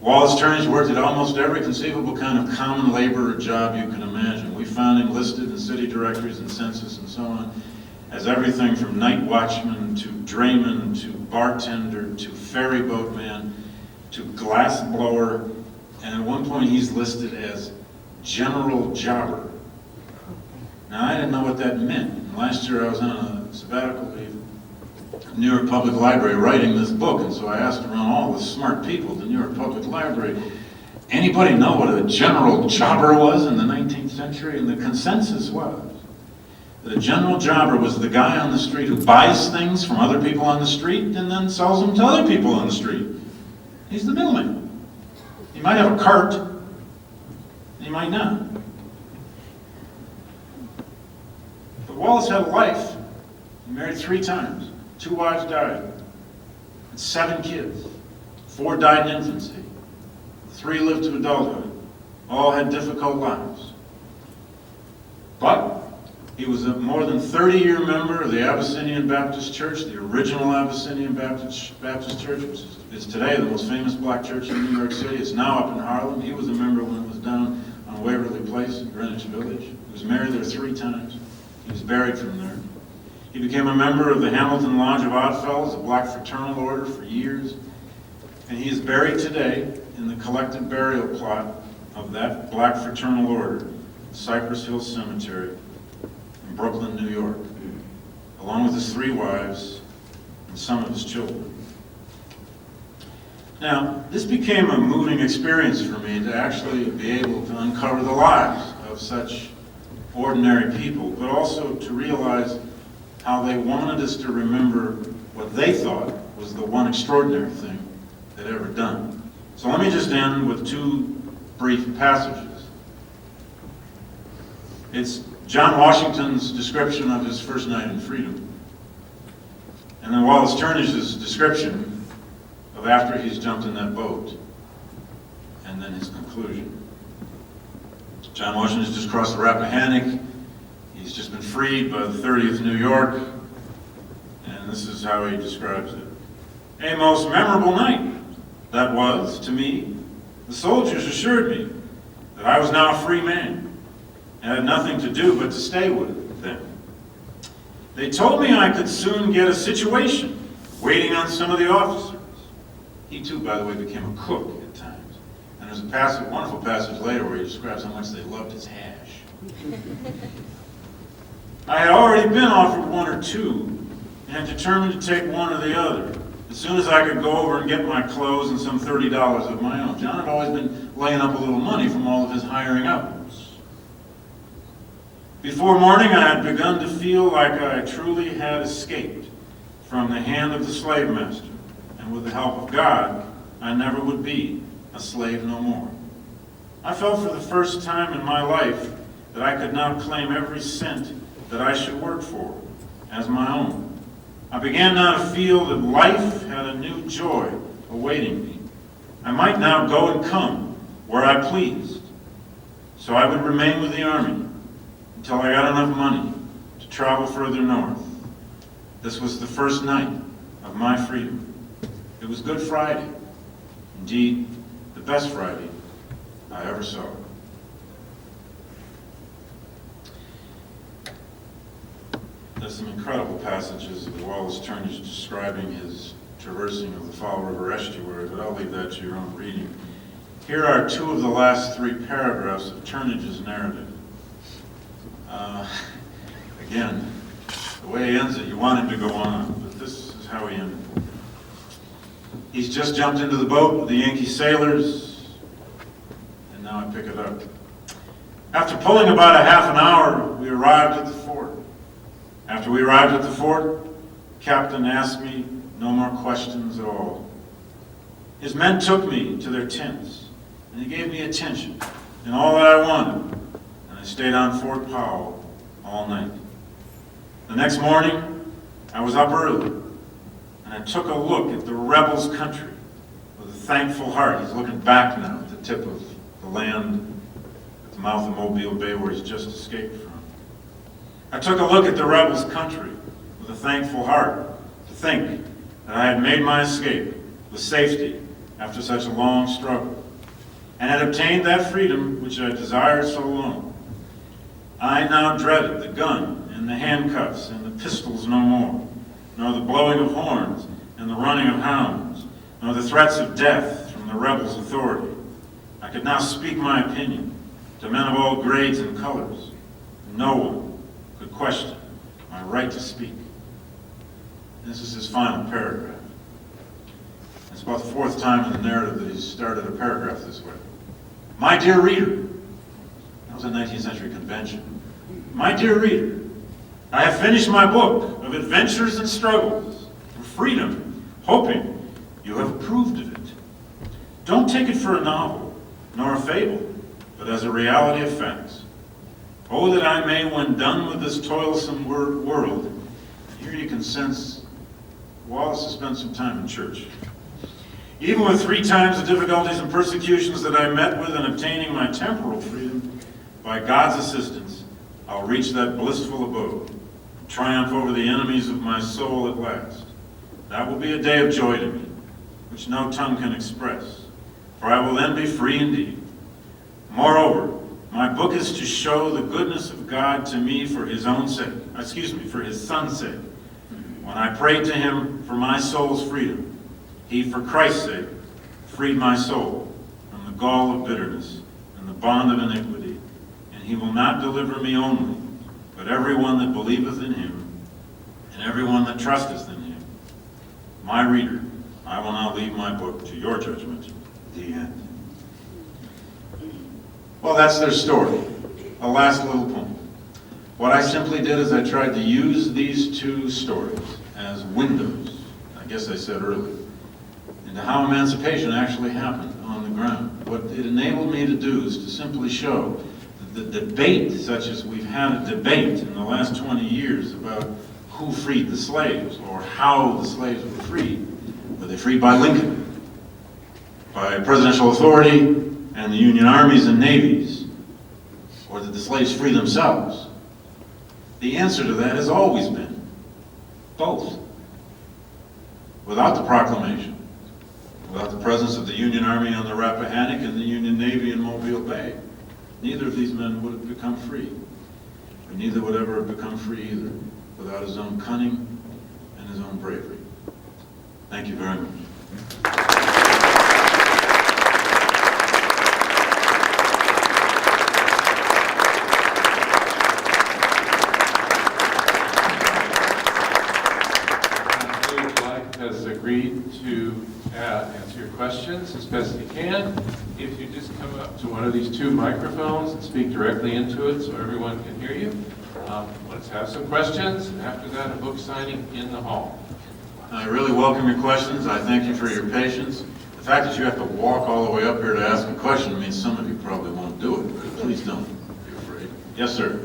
Wallace Turnage worked at almost every conceivable kind of common labor or job you can imagine. We found him listed in city directories and census and so on as everything from night watchman to drayman to bartender to ferry boatman to glass blower, and at one point he's listed as general jobber. Now I didn't know what that meant. And last year I was on a sabbatical leave at New York Public Library writing this book, and so I asked around all the smart people at the New York Public Library, anybody know what a general jobber was in the 19th century? And the consensus was that a general jobber was the guy on the street who buys things from other people on the street and then sells them to other people on the street. He's the middleman. He might have a cart, he might not. But Wallace had a life. He married 3 times. 2 wives died. Had 7 kids. 4 died in infancy. 3 lived to adulthood. All had difficult lives. But he was a more than 30-year member of the Abyssinian Baptist Church, the original Abyssinian Baptist Church, which is today the most famous black church in New York City. It's now up in Harlem. He was a member when it was down on Waverly Place in Greenwich Village. He was married there 3 times. He was buried from there. He became a member of the Hamilton Lodge of Oddfellows, a black fraternal order, for years. And he is buried today in the collective burial plot of that black fraternal order, Cypress Hill Cemetery, Brooklyn, New York, along with his 3 wives and some of his children. Now, this became a moving experience for me to actually be able to uncover the lives of such ordinary people, but also to realize how they wanted us to remember what they thought was the one extraordinary thing they'd ever done. So let me just end with 2 brief passages It's John Washington's description of his first night in freedom. And then Wallace Turnage's description of after he's jumped in that boat. And then his conclusion. John Washington's just crossed the Rappahannock. He's just been freed by the 30th New York. And this is how he describes it. A most memorable night that was, to me. The soldiers assured me that I was now a free man and had nothing to do but to stay with them. They told me I could soon get a situation waiting on some of the officers. He too, by the way, became a cook at times. And there's a wonderful passage later where he describes how much they loved his hash. I had already been offered one or two and determined to take one or the other as soon as I could go over and get my clothes and some $30 of my own. John had always been laying up a little money from all of his hiring outs. Before morning, I had begun to feel like I truly had escaped from the hand of the slave master, and with the help of God, I never would be a slave no more. I felt for the first time in my life that I could now claim every cent that I should work for as my own. I began now to feel that life had a new joy awaiting me. I might now go and come where I pleased. So I would remain with the Army until I got enough money to travel further north. This was the first night of my freedom. It was Good Friday. Indeed, the best Friday I ever saw. There's some incredible passages of Wallace Turnage describing his traversing of the Fall River estuary, but I'll leave that to your own reading. Here are two of the last three paragraphs of Turnage's narrative. Again, the way he ends it, you want him to go on, but this is how he ended it. He's just jumped into the boat with the Yankee sailors, and now I pick it up. After pulling about a half an hour, we arrived at the fort. After we arrived at the fort, the captain asked me no more questions at all. His men took me to their tents, and he gave me attention and all that I wanted, and I stayed on Fort Powell all night. The next morning, I was up early, and I took a look at the rebels' country with a thankful heart. He's looking back now at the tip of the land at the mouth of Mobile Bay where he's just escaped from. I took a look at the rebels' country with a thankful heart to think that I had made my escape with safety after such a long struggle, and had obtained that freedom which I desired so long. I now dreaded the gun and the handcuffs and the pistols no more, nor the blowing of horns and the running of hounds, nor the threats of death from the rebels' authority. I could now speak my opinion to men of all grades and colors. No one could question my right to speak. This is his final paragraph. It's about the fourth time in the narrative that he's started a paragraph this way. My dear reader, that was a 19th century convention. My dear reader, I have finished my book of adventures and struggles for freedom, hoping you have approved of it. Don't take it for a novel, nor a fable, but as a reality of facts. Oh, that I may, when done with this toilsome world, here you can sense Wallace has spent some time in church. Even with 3 times the difficulties and persecutions that I met with in obtaining my temporal freedom, by God's assistance, I'll reach that blissful abode, and triumph over the enemies of my soul at last. That will be a day of joy to me, which no tongue can express, for I will then be free indeed. Moreover, my book is to show the goodness of God to me for his own sake, for his son's sake. When I prayed to him for my soul's freedom, he, for Christ's sake, freed my soul from the gall of bitterness and the bond of iniquity, and he will not deliver me only, but everyone that believeth in him, and everyone that trusteth in him. My reader, I will now leave my book to your judgment. The end. Well, that's their story. A last little poem. What I simply did is I tried to use these two stories as windows, I guess I said earlier, into how emancipation actually happened on the ground. What it enabled me to do is to simply show that the debate, such as we've had a debate in the last 20 years about who freed the slaves or how the slaves were freed. Were they freed by Lincoln, by presidential authority and the Union armies and navies? Or did the slaves free themselves? The answer to that has always been both. Without the proclamation, without the presence of the Union Army on the Rappahannock and the Union Navy in Mobile Bay, neither of these men would have become free. Or neither would ever have become free either, without his own cunning and his own bravery. Thank you very much. David Blight has agreed to answer your questions as best he can. If you just come up to one of these two microphones and speak directly into it so everyone can hear you. Let's have some questions, and after that, a book signing in the hall. I really welcome your questions. I thank you for your patience. The fact that you have to walk all the way up here to ask a question means some of you probably won't do it, but please don't be afraid. Yes, sir.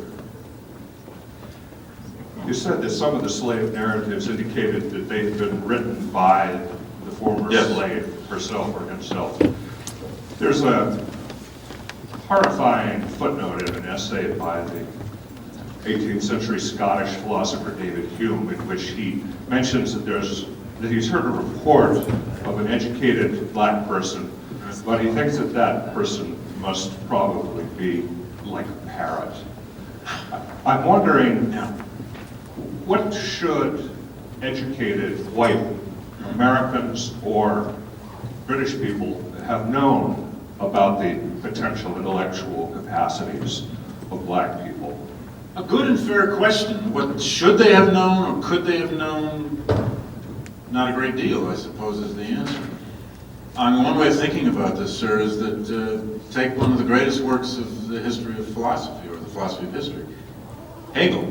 You said that some of the slave narratives indicated that they had been written by the former Yes. slave herself or himself. There's a horrifying footnote in an essay by the 18th century Scottish philosopher David Hume, in which he mentions that he's heard a report of an educated black person, but he thinks that that person must probably be like a parrot. I'm wondering, what should educated white Americans or British people have known about the potential intellectual capacities of black people? A good and fair question. What should they have known or could they have known? Not a great deal, I suppose, is the answer. One way of thinking about this, sir, is that take one of the greatest works of the history of philosophy, or the philosophy of history, Hegel.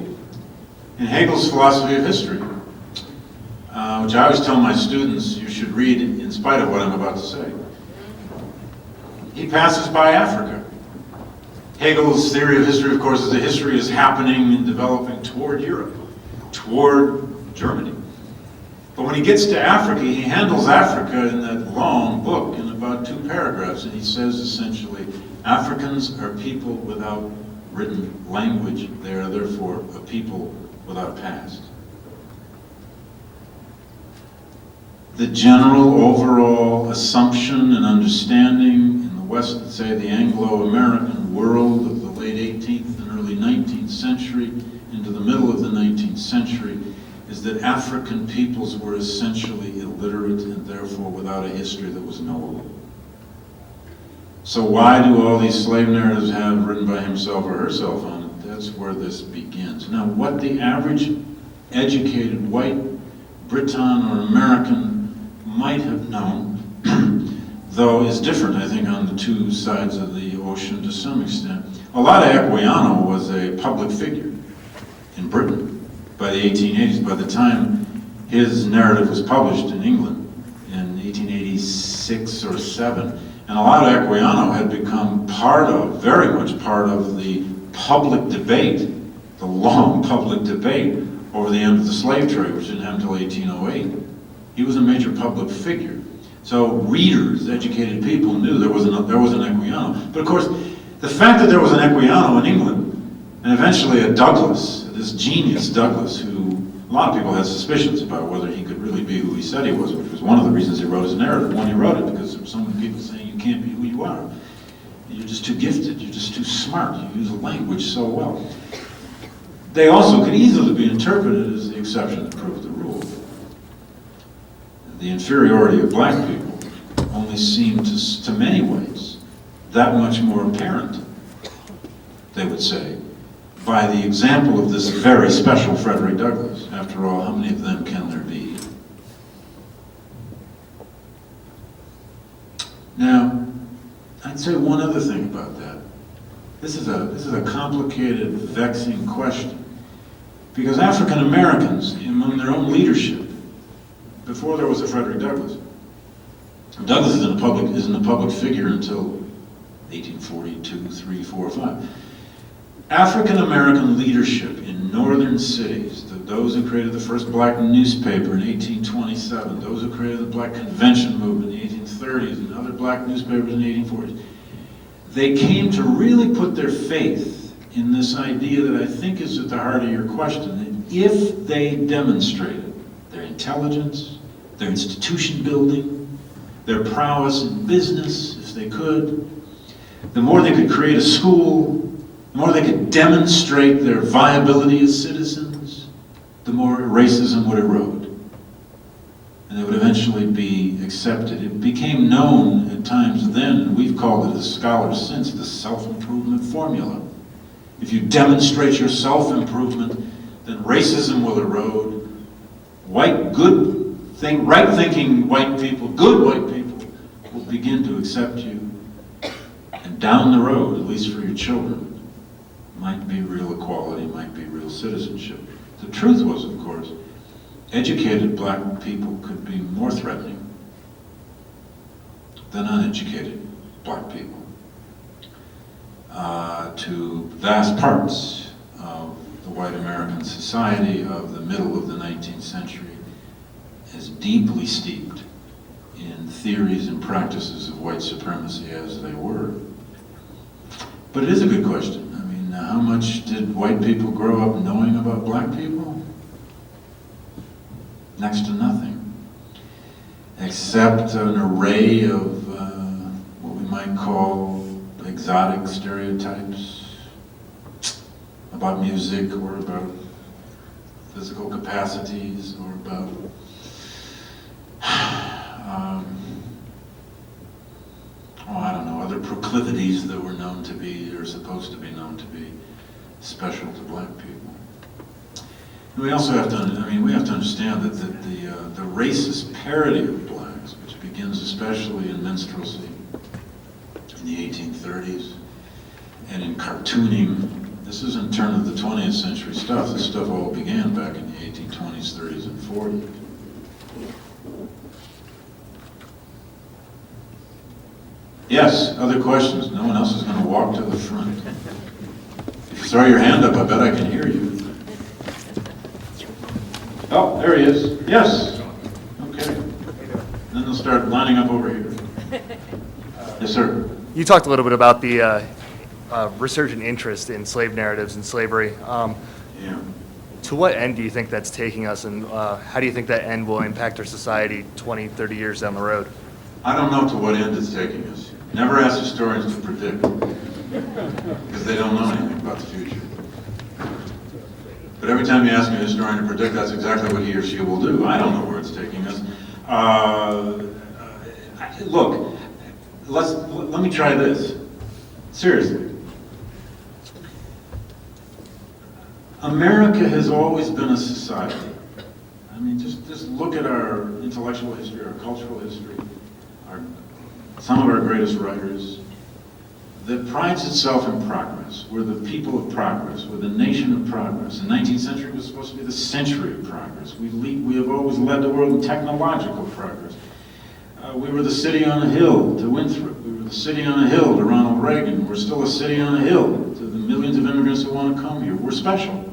In Hegel's philosophy of history, which I always tell my students you should read in spite of what I'm about to say, he passes by Africa. Hegel's theory of history, of course, is that history is happening and developing toward Europe, toward Germany. But when he gets to Africa, he handles Africa in that long book in about 2 paragraphs, and he says essentially, Africans are people without written language. They are therefore a people without a past. The general overall assumption and understanding in the West, let's say the Anglo-American world of the late 18th and early 19th century into the middle of the 19th century is that African peoples were essentially illiterate and therefore without a history that was knowable. So why do all these slave narratives have written by himself or herself on it? That's where this begins. Now, what the average educated white Briton or American might have known, though, is different, I think, on the two sides of the ocean to some extent. Equiano was a public figure in Britain by the 1880s. By the time his narrative was published in England in 1886 or 7, and Equiano had become very much part of the public debate, the long public debate over the end of the slave trade, which didn't happen until 1808. He was a major public figure. So readers, educated people knew there was an Equiano. But of course, the fact that there was an Equiano in England, and eventually a Douglas, this genius Douglas, who a lot of people had suspicions about whether he could really be who he said he was, which was one of the reasons he wrote his narrative. One, he wrote it because there were so many people saying you can't be who you are. You're just too gifted, you're just too smart, you use the language so well. They also could easily be interpreted as the exception that proved the rule. The inferiority of black people only seemed to many ways that much more apparent, they would say, by the example of this very special Frederick Douglass. After all, how many of them can there be? Now, I'd say one other thing about that. This is a complicated, vexing question, because African Americans, among their own leadership, before there was a Frederick Douglass, Douglass isn't a public figure until 1842, 3, 4, 5. African American leadership in northern cities, those who created the first black newspaper in 1827, those who created the black convention movement in the 1830s, and other black newspapers in the 1840s, they came to really put their faith in this idea that I think is at the heart of your question, that if they demonstrated their intelligence, their institution building, their prowess in business, if they could, the more they could create a school, the more they could demonstrate their viability as citizens, the more racism would erode. And they would eventually be accepted. It became known at times then, and we've called it as scholars since, the self-improvement formula. If you demonstrate your self-improvement, then racism will erode. Right-thinking white people, good white people, will begin to accept you. And down the road, at least for your children, might be real equality, might be real citizenship. The truth was, of course, educated black people could be more threatening than uneducated black people to vast parts of the white American society of the middle of the 19th century, as deeply steeped in theories and practices of white supremacy as they were. But it is a good question. I mean, how much did white people grow up knowing about black people? Next to nothing, except an array of what we might call exotic stereotypes about music, or about physical capacities, or about I don't know, other proclivities that were known to be, or supposed to be known to be, special to black people. And we also have to, we have to understand that the racist parody of blacks, which begins especially in minstrelsy in the 1830s, and in cartooning, this isn't turn of the 20th century stuff. This stuff all began back in the 1820s, 30s, and 40s. Yes, other questions? No one else is going to walk to the front. If you throw your hand up, I bet I can hear you. Oh, there he is. Yes. Okay. Then they'll start lining up over here. Yes, sir. You talked a little bit about the resurgent interest in slave narratives and slavery. Yeah. To what end do you think that's taking us, and how do you think that end will impact our society 20, 30 years down the road? I don't know to what end it's taking us. Never ask historians to predict, because they don't know anything about the future. But every time you ask a historian to predict, that's exactly what he or she will do. I don't know where it's taking us. Look, let me try this. Seriously. America has always been a society. I mean, just look at our intellectual history, our cultural history, some of our greatest writers, that prides itself in progress. We're the people of progress. We're the nation of progress. The 19th century was supposed to be the century of progress. We have always led the world in technological progress. We were the city on a hill to Winthrop. We were the city on a hill to Ronald Reagan. We're still a city on a hill to the millions of immigrants who want to come here. We're special.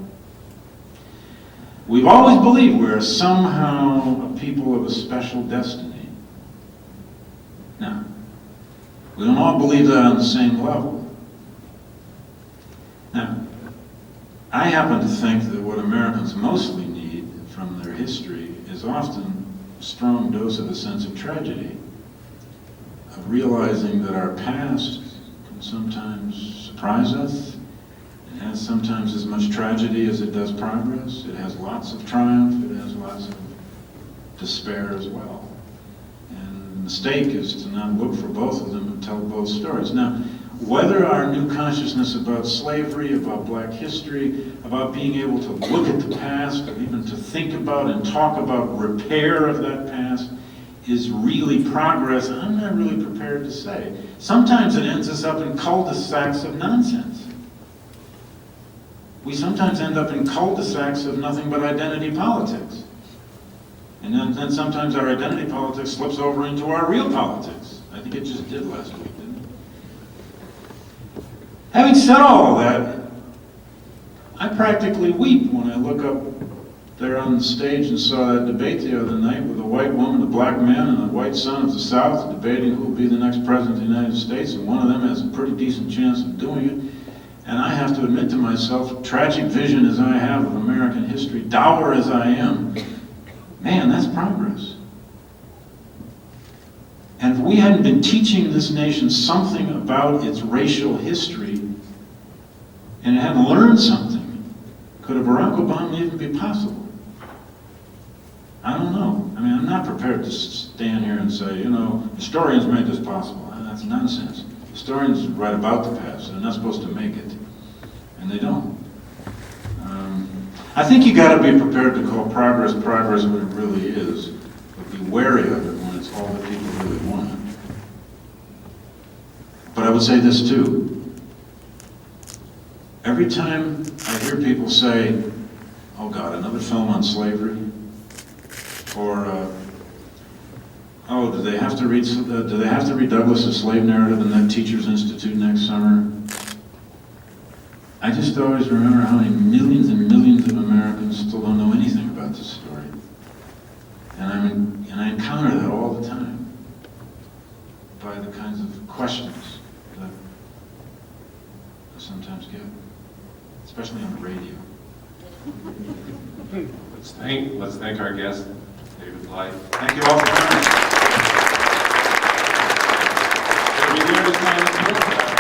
We've always believed we're somehow a people of a special destiny. Now, we don't all believe that on the same level. Now, I happen to think that what Americans mostly need from their history is often a strong dose of a sense of tragedy, of realizing that our past can sometimes surprise us. It has sometimes as much tragedy as it does progress. It has lots of triumph. It has lots of despair as well. The mistake is to not look for both of them and tell both stories. Now, whether our new consciousness about slavery, about black history, about being able to look at the past, or even to think about and talk about repair of that past, is really progress, I'm not really prepared to say. Sometimes it ends us up in cul-de-sacs of nonsense. We sometimes end up in cul-de-sacs of nothing but identity politics. And then sometimes our identity politics slips over into our real politics. I think it just did last week, didn't it? Having said all of that, I practically weep when I look up there on the stage and saw that debate the other night with a white woman, a black man, and a white son of the South debating who will be the next president of the United States, and one of them has a pretty decent chance of doing it. And I have to admit to myself, tragic vision as I have of American history, dour as I am, man, that's progress. And if we hadn't been teaching this nation something about its racial history, and it hadn't learned something, could a Barack Obama even be possible? I don't know. I mean, I'm not prepared to stand here and say, you know, historians made this possible. That's nonsense. Historians write about the past. They're not supposed to make it. And they don't. I think you got to be prepared to call progress what it really is, but be wary of it when it's all that people really want. But I would say this too. Every time I hear people say, oh God, another film on slavery, or oh, do they have to read Douglas's slave narrative in that Teachers Institute next summer? I just always remember how many millions and millions of Americans still don't know anything about this story. And I encounter that all the time by the kinds of questions that I sometimes get, especially on the radio. Let's thank our guest, David Blight. Thank you all for coming. We'll be here this time.